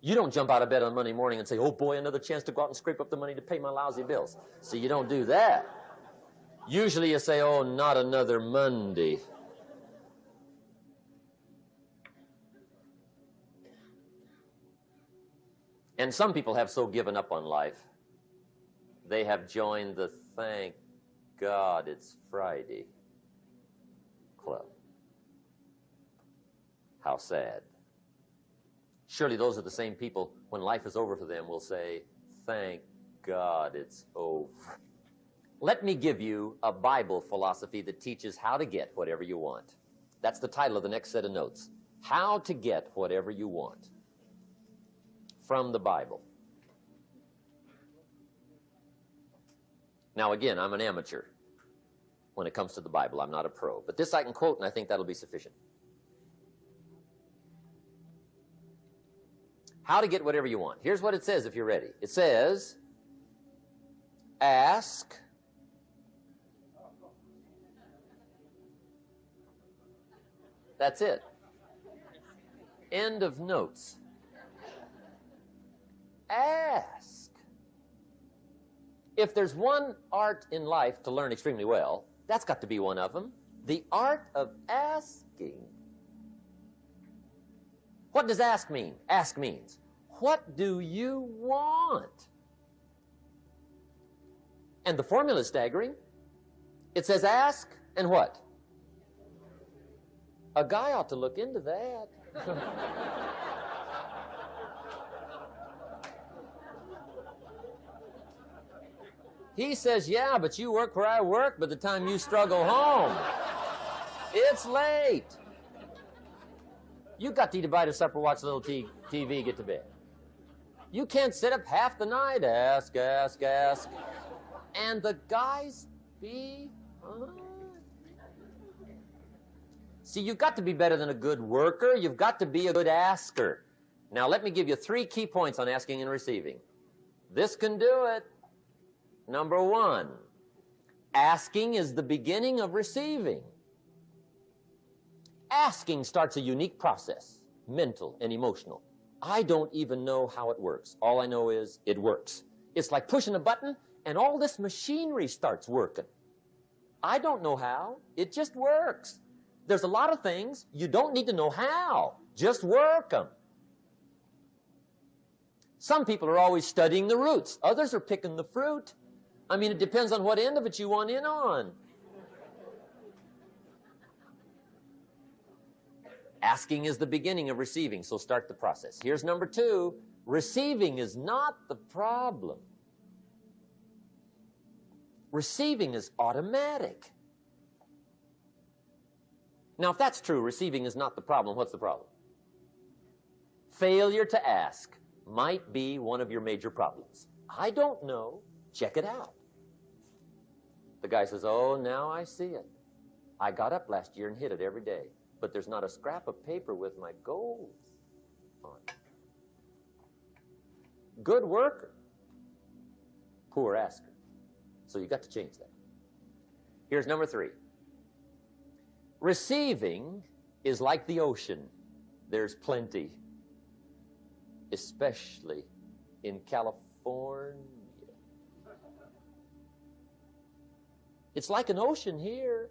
You don't jump out of bed on Monday morning and say, oh boy, another chance to go out and scrape up the money to pay my lousy bills. See, you don't do that. Usually you say, oh, not another Monday. And some people have so given up on life, they have joined the thank God it's Friday club. How sad. Surely those are the same people, when life is over for them, will say, thank God it's over. Let me give you a Bible philosophy that teaches how to get whatever you want. That's the title of the next set of notes. How to get whatever you want. From the Bible. Now again, I'm an amateur when it comes to the Bible. I'm not a pro. But this I can quote, and I think that'll be sufficient. How to get whatever you want. Here's what it says if you're ready. It says, ask. That's it. End of notes. Ask. If there's one art in life to learn extremely well, that's got to be one of them. The art of asking. What does ask mean? Ask means, what do you want? And the formula is staggering. It says ask and what? A guy ought to look into that. He says, yeah, but you work where I work, by the time you struggle home, it's late. You got to eat a bite of supper, watch a little TV, get to bed. You can't sit up half the night, ask. And the guys be... See, you've got to be better than a good worker. You've got to be a good asker. Now, let me give you 3 key points on asking and receiving. This can do it. Number 1, asking is the beginning of receiving. Asking starts a unique process, mental and emotional. I don't even know how it works. All I know is it works. It's like pushing a button and all this machinery starts working. I don't know how. It just works. There's a lot of things you don't need to know how. Just work them. Some people are always studying the roots. Others are picking the fruit. I mean, it depends on what end of it you want in on. Asking is the beginning of receiving, so start the process. Here's number 2. Receiving is not the problem. Receiving is automatic. Now, if that's true, receiving is not the problem, what's the problem? Failure to ask might be one of your major problems. I don't know. Check it out. The guy says, oh, now I see it. I got up last year and hit it every day, but there's not a scrap of paper with my goals on it. Good worker, poor asker. So you got to change that. Here's number 3. Receiving is like the ocean. There's plenty, especially in California. It's like an ocean here.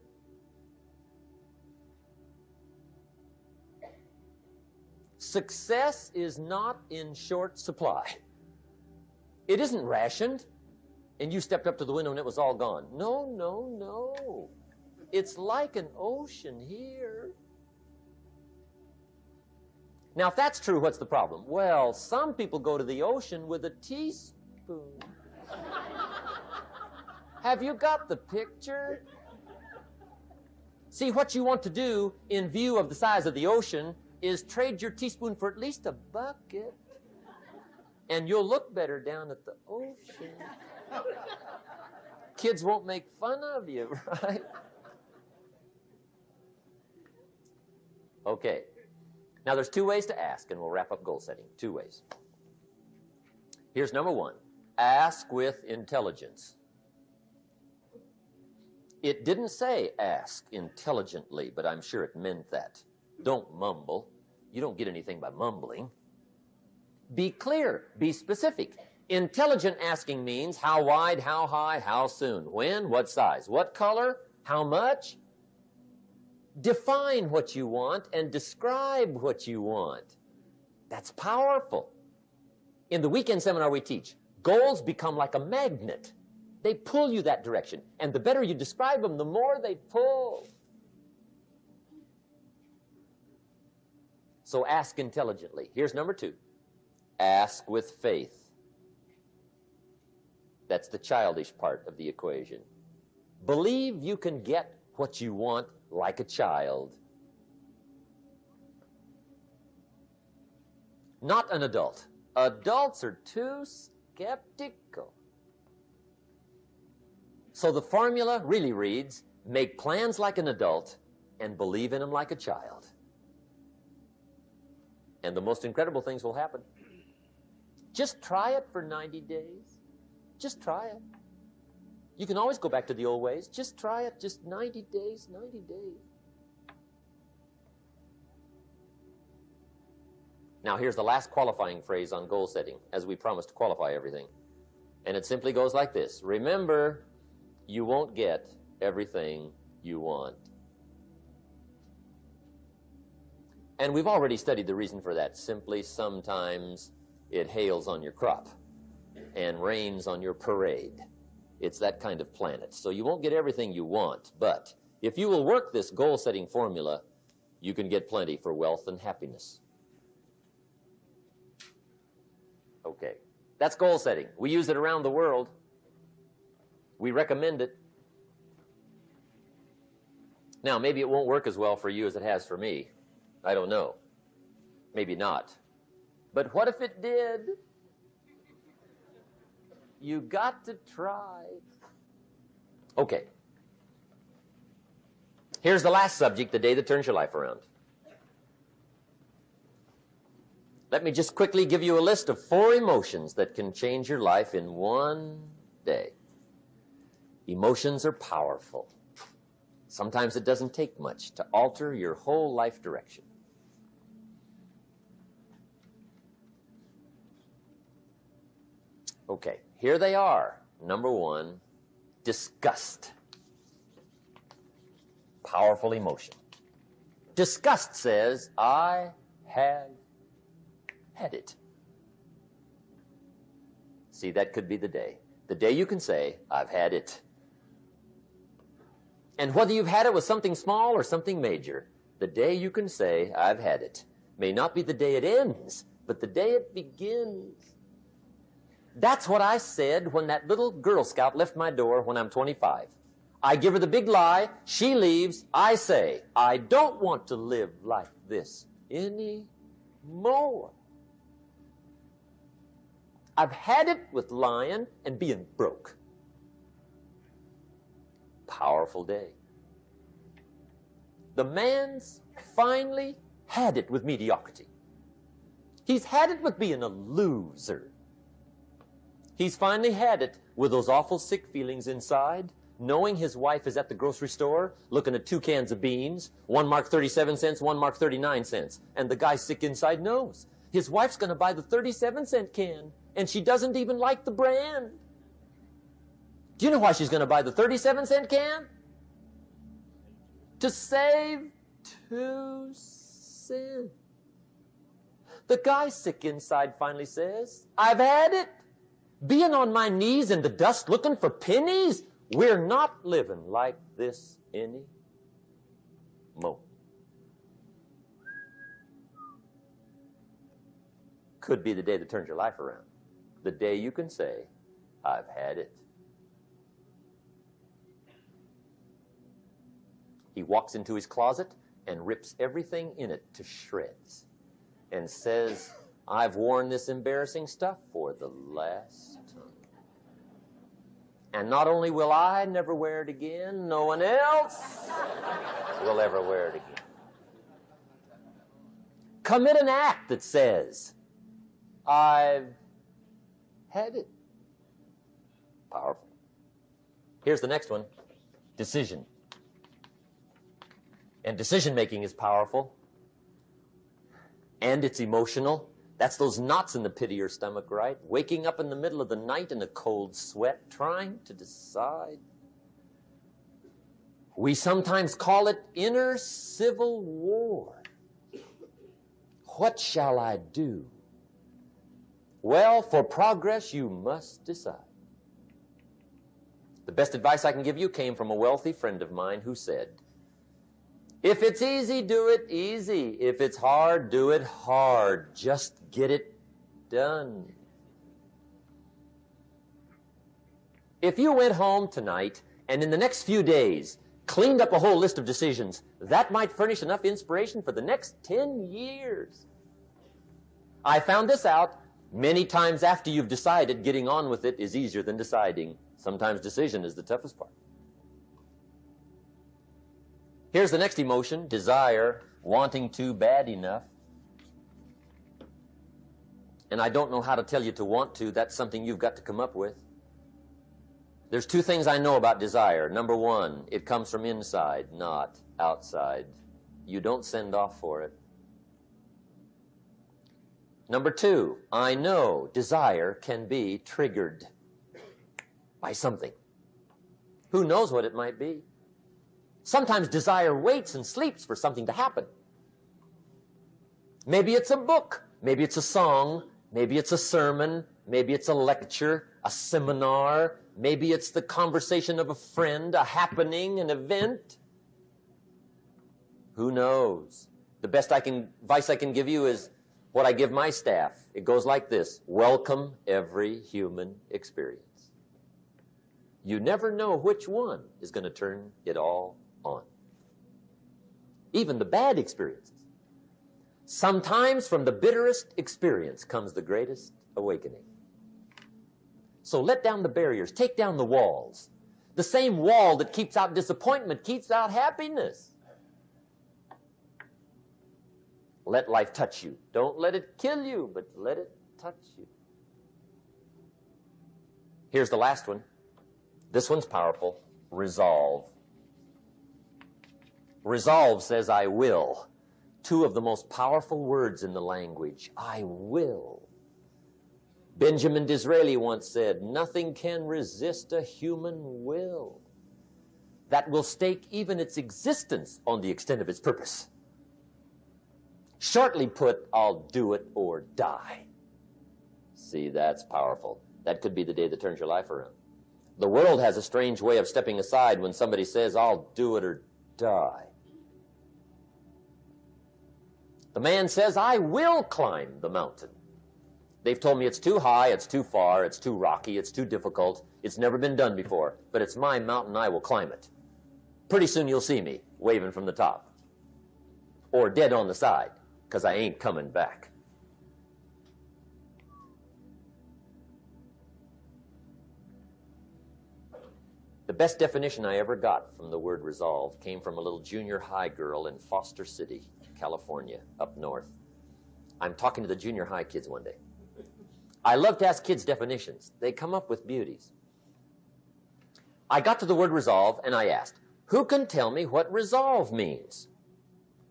Success is not in short supply. It isn't rationed, and you stepped up to the window and it was all gone. No, no, no. It's like an ocean here. Now, if that's true, what's the problem? Well, some people go to the ocean with a teaspoon. Have you got the picture? See, what you want to do in view of the size of the ocean is trade your teaspoon for at least a bucket, and you'll look better down at the ocean. Kids won't make fun of you, right? Okay. Now, there's 2 ways to ask, and we'll wrap up goal setting. 2 ways. Here's number 1. Ask with intelligence. It didn't say ask intelligently, but I'm sure it meant that. Don't mumble. You don't get anything by mumbling. Be clear. Be specific. Intelligent asking means how wide, how high, how soon, when, what size, what color, how much. Define what you want and describe what you want. That's powerful. In the weekend seminar we teach, goals become like a magnet. They pull you that direction. And the better you describe them, the more they pull. So ask intelligently. Here's number 2. Ask with faith. That's the childish part of the equation. Believe you can get what you want like a child. Not an adult. Adults are too skeptical. So the formula really reads, make plans like an adult and believe in them like a child. And the most incredible things will happen. Just try it for 90 days. Just try it. You can always go back to the old ways. Just try it. Just 90 days, 90 days. Now, here's the last qualifying phrase on goal setting, as we promise to qualify everything. And it simply goes like this. Remember, you won't get everything you want. And we've already studied the reason for that. Simply, sometimes it hails on your crop and rains on your parade. It's that kind of planet. So you won't get everything you want, but if you will work this goal-setting formula, you can get plenty for wealth and happiness. Okay, that's goal setting. We use it around the world. We recommend it. Now, maybe it won't work as well for you as it has for me. I don't know. Maybe not. But what if it did? You got to try. Okay. Here's the last subject, the day that turns your life around. Let me just quickly give you a list of 4 emotions that can change your life in one day. Emotions are powerful. Sometimes it doesn't take much to alter your whole life direction. Okay, here they are. Number 1, disgust. Powerful emotion. Disgust says, I have had it. See, that could be the day. The day you can say, I've had it. And whether you've had it with something small or something major, the day you can say, I've had it, may not be the day it ends, but the day it begins. That's what I said when that little Girl Scout left my door when I'm 25. I give her the big lie, she leaves, I say, I don't want to live like this anymore. I've had it with lying and being broke. Powerful day. The man's finally had it with mediocrity. He's had it with being a loser. He's finally had it with those awful sick feelings inside, knowing his wife is at the grocery store looking at 2 cans of beans, one marked 37 cents, one marked 39 cents. And the guy sick inside knows his wife's going to buy the 37-cent can, and she doesn't even like the brand. Do you know why she's going to buy the 37-cent can? To save 2 cents. The guy sick inside finally says, I've had it. Being on my knees in the dust looking for pennies, we're not living like this anymore. Could be the day that turns your life around. The day you can say, I've had it. He walks into his closet and rips everything in it to shreds and says, I've worn this embarrassing stuff for the last time. And not only will I never wear it again, no one else will ever wear it again. Commit an act that says, I've had it. Powerful. Here's the next one. Decision. And decision-making is powerful. And it's emotional. That's those knots in the pit of your stomach, right? Waking up in the middle of the night in a cold sweat, trying to decide. We sometimes call it inner civil war. What shall I do? Well, for progress, you must decide. The best advice I can give you came from a wealthy friend of mine who said, if it's easy, do it easy. If it's hard, do it hard. Just get it done. If you went home tonight and in the next few days cleaned up a whole list of decisions, that might furnish enough inspiration for the next 10 years. I found this out many times after you've decided. Getting on with it is easier than deciding. Sometimes decision is the toughest part. Here's the next emotion, desire, wanting to bad enough. And I don't know how to tell you to want to. That's something you've got to come up with. There's 2 things I know about desire. Number 1, it comes from inside, not outside. You don't send off for it. Number 2, I know desire can be triggered by something. Who knows what it might be? Sometimes desire waits and sleeps for something to happen. Maybe it's a book, maybe it's a song, maybe it's a sermon, maybe it's a lecture, a seminar, maybe it's the conversation of a friend, a happening, an event. Who knows? The best advice I can give you is what I give my staff. It goes like this: welcome every human experience. You never know which one is going to turn it all on. Even the bad experiences. Sometimes from the bitterest experience comes the greatest awakening. So let down the barriers, take down the walls. The same wall that keeps out disappointment keeps out happiness. Let life touch you. Don't let it kill you, but let it touch you. Here's the last one. This one's powerful. Resolve. Resolve says, I will. Two of the most powerful words in the language. I will. Benjamin Disraeli once said, nothing can resist a human will that will stake even its existence on the extent of its purpose. Shortly put, I'll do it or die. See, that's powerful. That could be the day that turns your life around. The world has a strange way of stepping aside when somebody says, I'll do it or die. The man says, I will climb the mountain. They've told me it's too high, it's too far, it's too rocky, it's too difficult, it's never been done before, but it's my mountain, I will climb it. Pretty soon you'll see me waving from the top. Or dead on the side, because I ain't coming back. The best definition I ever got from the word resolve came from a little junior high girl in Foster City, California, up north. I'm talking to the junior high kids one day. I love to ask kids definitions. They come up with beauties. I got to the word resolve and I asked, who can tell me what resolve means?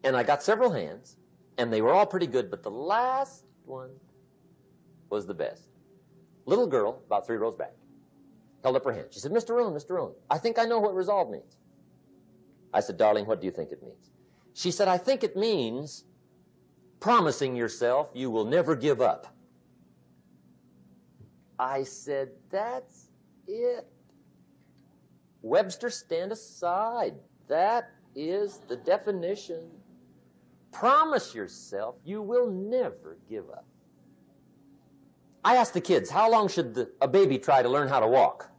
And I got several hands, and they were all pretty good, but the last one was the best. Little girl, about 3 rows back, held up her hand. She said, Mr. Rohn, I think I know what resolve means. I said, darling, what do you think it means? She said, I think it means promising yourself you will never give up. I said, that's it. Webster, stand aside. That is the definition. Promise yourself you will never give up. I asked the kids, how long should a baby try to learn how to walk?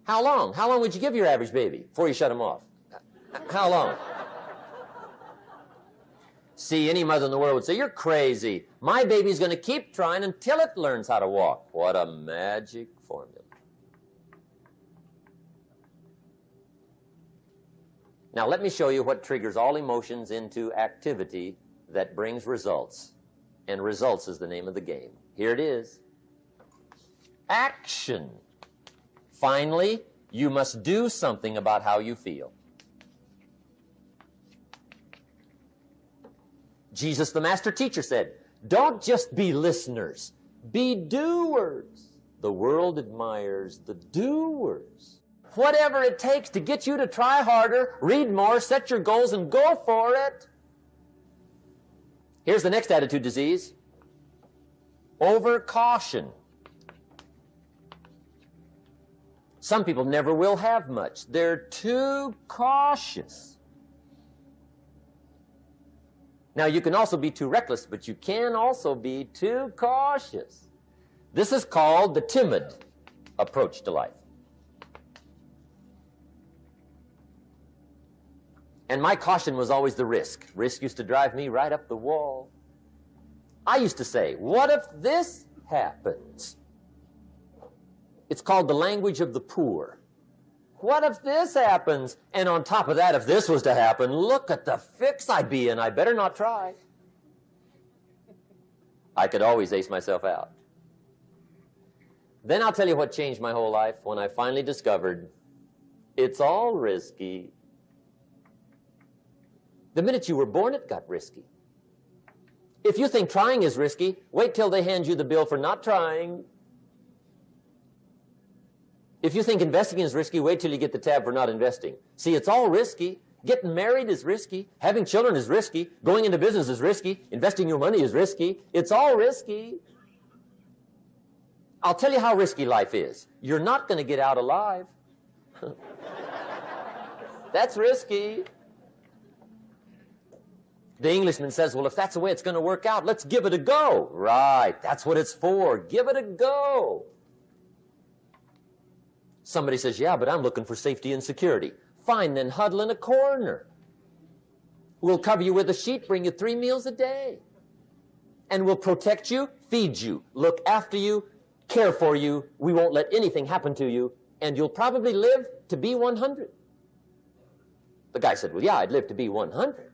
How long? How long would you give your average baby before you shut him off? How long? See, any mother in the world would say, you're crazy. My baby's going to keep trying until it learns how to walk. What a magic formula. Now, let me show you what triggers all emotions into activity that brings results. And results is the name of the game. Here it is. Action. Finally, you must do something about how you feel. Jesus, the master teacher, said, don't just be listeners, be doers. The world admires the doers. Whatever it takes to get you to try harder, read more, set your goals, and go for it. Here's the next attitude disease. Overcaution. Some people never will have much. They're too cautious. Now, you can also be too reckless, but you can also be too cautious. This is called the timid approach to life. And my caution was always the risk. Risk used to drive me right up the wall. I used to say, what if this happens? It's called the language of the poor. What if this happens? And on top of that, if this was to happen, look at the fix I'd be in. I better not try. I could always ace myself out. Then I'll tell you what changed my whole life when I finally discovered it's all risky. The minute you were born, it got risky. If you think trying is risky, wait till they hand you the bill for not trying. If you think investing is risky, wait till you get the tab for not investing. See, it's all risky. Getting married is risky. Having children is risky. Going into business is risky. Investing your money is risky. It's all risky. I'll tell you how risky life is. You're not going to get out alive. That's risky. The Englishman says, well, if that's the way it's going to work out, let's give it a go. Right, that's what it's for. Give it a go. Somebody says, yeah, but I'm looking for safety and security. Fine, then huddle in a corner. We'll cover you with a sheet, bring you 3 meals a day. And we'll protect you, feed you, look after you, care for you. We won't let anything happen to you. And you'll probably live to be 100. The guy said, well, yeah, I'd live to be 100.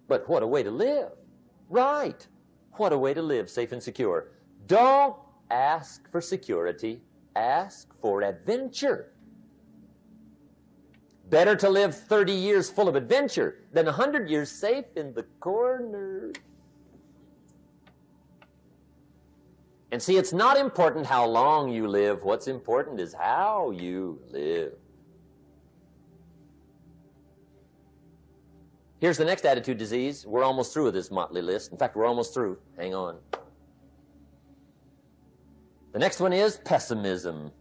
But what a way to live. Right. What a way to live, safe and secure. Don't ask for security. Ask for adventure. Better to live 30 years full of adventure than 100 years safe in the corner. And see, it's not important how long you live. What's important is how you live. Here's the next attitude disease. We're almost through with this motley list. In fact, we're almost through. Hang on. The next one is pessimism.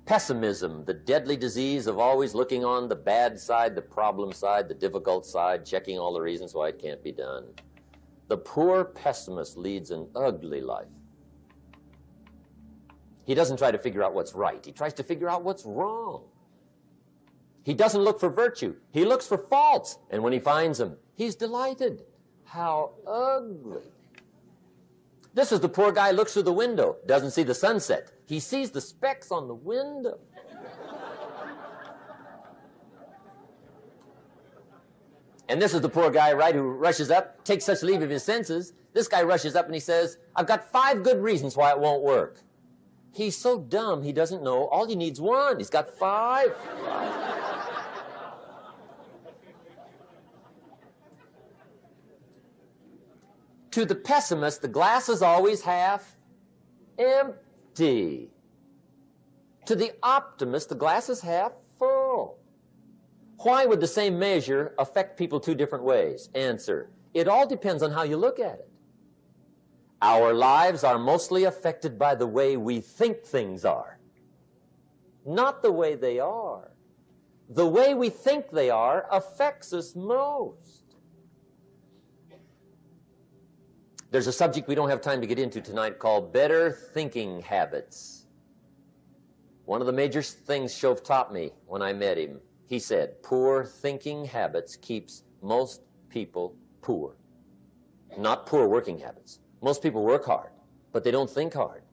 Pessimism, the deadly disease of always looking on the bad side, the problem side, the difficult side, checking all the reasons why it can't be done. The poor pessimist leads an ugly life. He doesn't try to figure out what's right. He tries to figure out what's wrong. He doesn't look for virtue. He looks for faults. And when he finds them, he's delighted. How ugly. This is the poor guy who looks through the window, doesn't see the sunset. He sees the specks on the window. And this is the poor guy, right, who rushes up, takes such leave of his senses. This guy rushes up and he says, I've got 5 good reasons why it won't work. He's so dumb he doesn't know. All he needs 1. He's got 5. To the pessimist, the glass is always half empty. To the optimist, the glass is half full. Why would the same measure affect people 2 different ways? Answer, it all depends on how you look at it. Our lives are mostly affected by the way we think things are, not the way they are. The way we think they are affects us most. There's a subject we don't have time to get into tonight called better thinking habits. One of the major things Shove taught me when I met him, he said, poor thinking habits keeps most people poor. Not poor working habits. Most people work hard, but they don't think hard.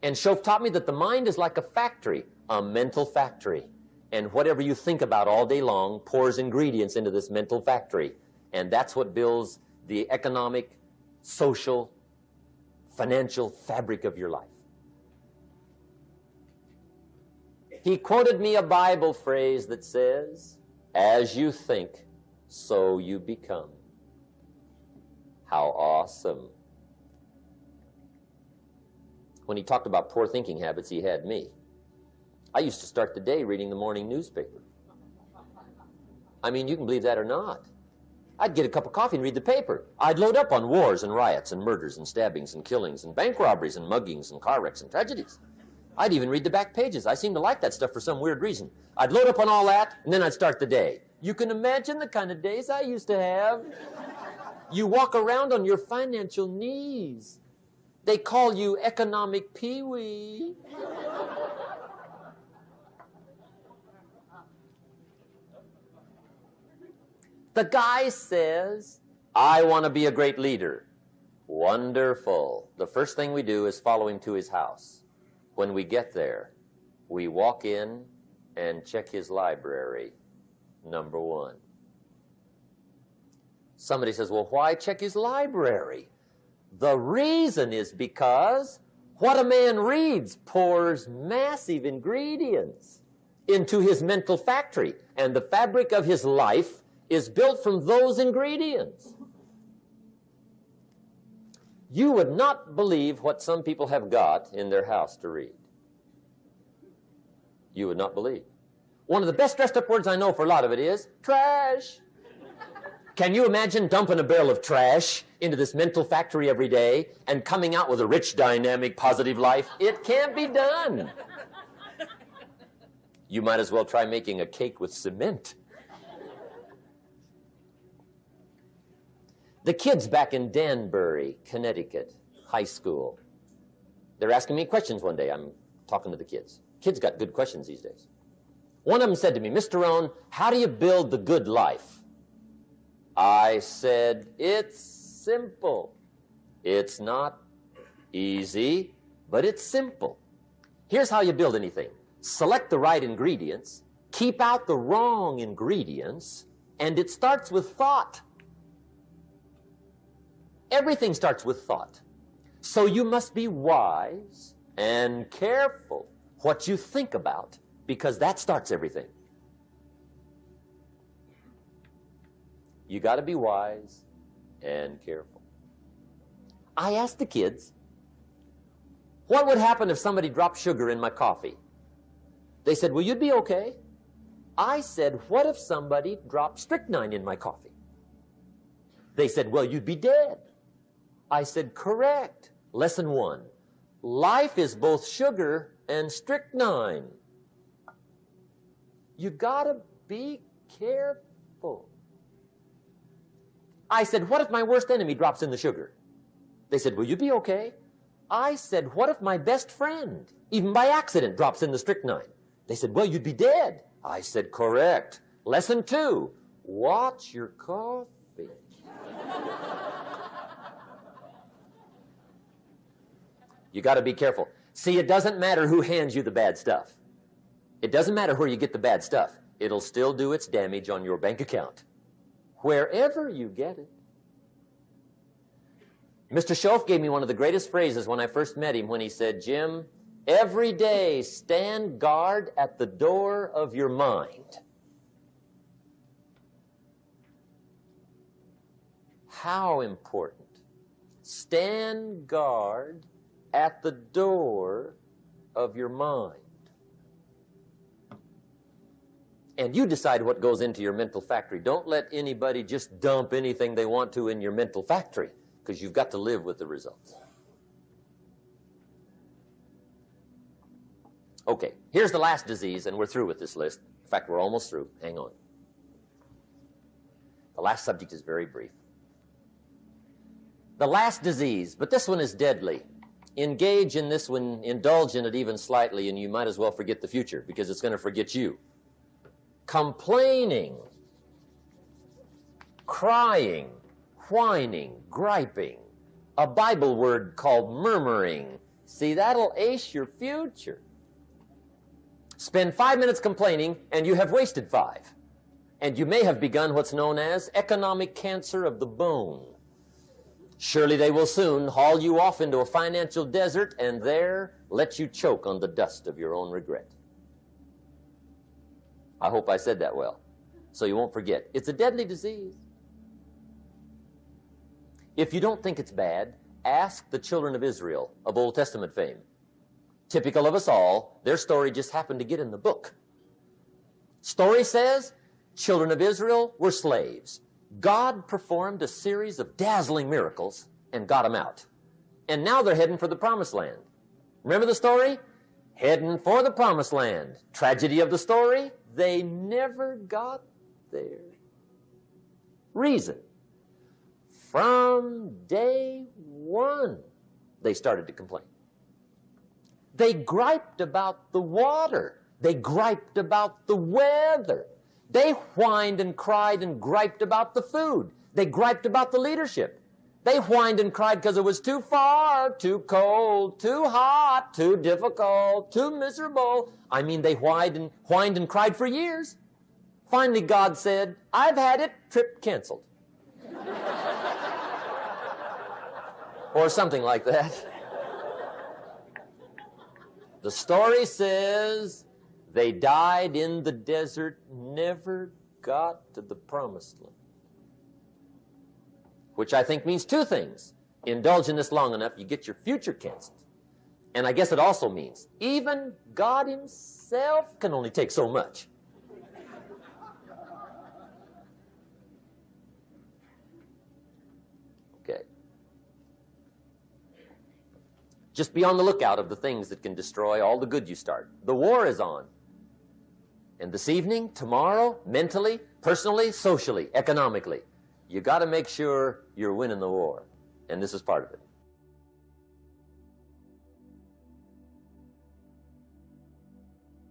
And Shove taught me that the mind is like a factory, a mental factory. And whatever you think about all day long pours ingredients into this mental factory. And that's what builds the economic, social, financial fabric of your life. He quoted me a Bible phrase that says, as you think, so you become. How awesome. When he talked about poor thinking habits, he had me. I used to start the day reading the morning newspaper. I mean, you can believe that or not. I'd get a cup of coffee and read the paper. I'd load up on wars and riots and murders and stabbings and killings and bank robberies and muggings and car wrecks and tragedies. I'd even read the back pages. I seem to like that stuff for some weird reason. I'd load up on all that, and then I'd start the day. You can imagine the kind of days I used to have. You walk around on your financial knees. They call you economic peewee. The guy says, I want to be a great leader. Wonderful. The first thing we do is follow him to his house. When we get there, we walk in and check his library, number 1. Somebody says, well, why check his library? The reason is because what a man reads pours massive ingredients into his mental factory, and the fabric of his life is built from those ingredients. You would not believe what some people have got in their house to read. You would not believe. One of the best dressed up words I know for a lot of it is trash. Can you imagine dumping a barrel of trash into this mental factory every day and coming out with a rich, dynamic, positive life? It can't be done. You might as well try making a cake with cement. The kids back in Danbury, Connecticut, high school, they're asking me questions one day. I'm talking to the kids. Kids got good questions these days. One of them said to me, Mr. Rohn, how do you build the good life? I said, it's simple. It's not easy, but it's simple. Here's how you build anything. Select the right ingredients, keep out the wrong ingredients, and it starts with thought. Everything starts with thought. So you must be wise and careful what you think about, because that starts everything. You got to be wise and careful. I asked the kids, what would happen if somebody dropped sugar in my coffee? They said, well, you'd be okay. I said, what if somebody dropped strychnine in my coffee? They said, well, you'd be dead. I said, correct. Lesson 1. Life is both sugar and strychnine. You gotta be careful. I said, what if my worst enemy drops in the sugar? They said, will you be okay? I said, what if my best friend, even by accident, drops in the strychnine? They said, well, you'd be dead. I said, correct. Lesson 2, watch your coffee. You got to be careful. See, it doesn't matter who hands you the bad stuff. It doesn't matter where you get the bad stuff. It'll still do its damage on your bank account, wherever you get it. Mr. Schoaf gave me one of the greatest phrases when I first met him when he said, Jim, every day stand guard at the door of your mind. How important. Stand guard at the door of your mind. And you decide what goes into your mental factory. Don't let anybody just dump anything they want to in your mental factory, because you've got to live with the results. Okay, here's the last disease, and we're through with this list. In fact, we're almost through. Hang on. The last subject is very brief. The last disease, but this one is deadly. Engage in this one, indulge in it even slightly, and you might as well forget the future, because it's going to forget you. Complaining, crying, whining, griping, a Bible word called murmuring. See, that'll ace your future. Spend 5 minutes complaining, and you have wasted 5. And you may have begun what's known as economic cancer of the bone. Surely they will soon haul you off into a financial desert and there let you choke on the dust of your own regret. I hope I said that well, so you won't forget. It's a deadly disease. If you don't think it's bad, ask the children of Israel of Old Testament fame. Typical of us all, their story just happened to get in the book. Story says, children of Israel were slaves. God performed a series of dazzling miracles and got them out. And now they're heading for the promised land. Remember the story? Heading for the promised land. Tragedy of the story, they never got there. Reason. From day one, they started to complain. They griped about the water. They griped about the weather. They whined and cried and griped about the food. They griped about the leadership. They whined and cried because it was too far, too cold, too hot, too difficult, too miserable. I mean, they whined and cried for years. Finally, God said, I've had it, trip canceled. Or something like that. The story says they died in the desert, never got to the promised land. Which I think means 2 things. Indulge in this long enough, you get your future canceled. And I guess it also means even God himself can only take so much. Okay. Just be on the lookout of the things that can destroy all the good you start. The war is on. And this evening, tomorrow, mentally, personally, socially, economically, you got to make sure you're winning the war. And this is part of it.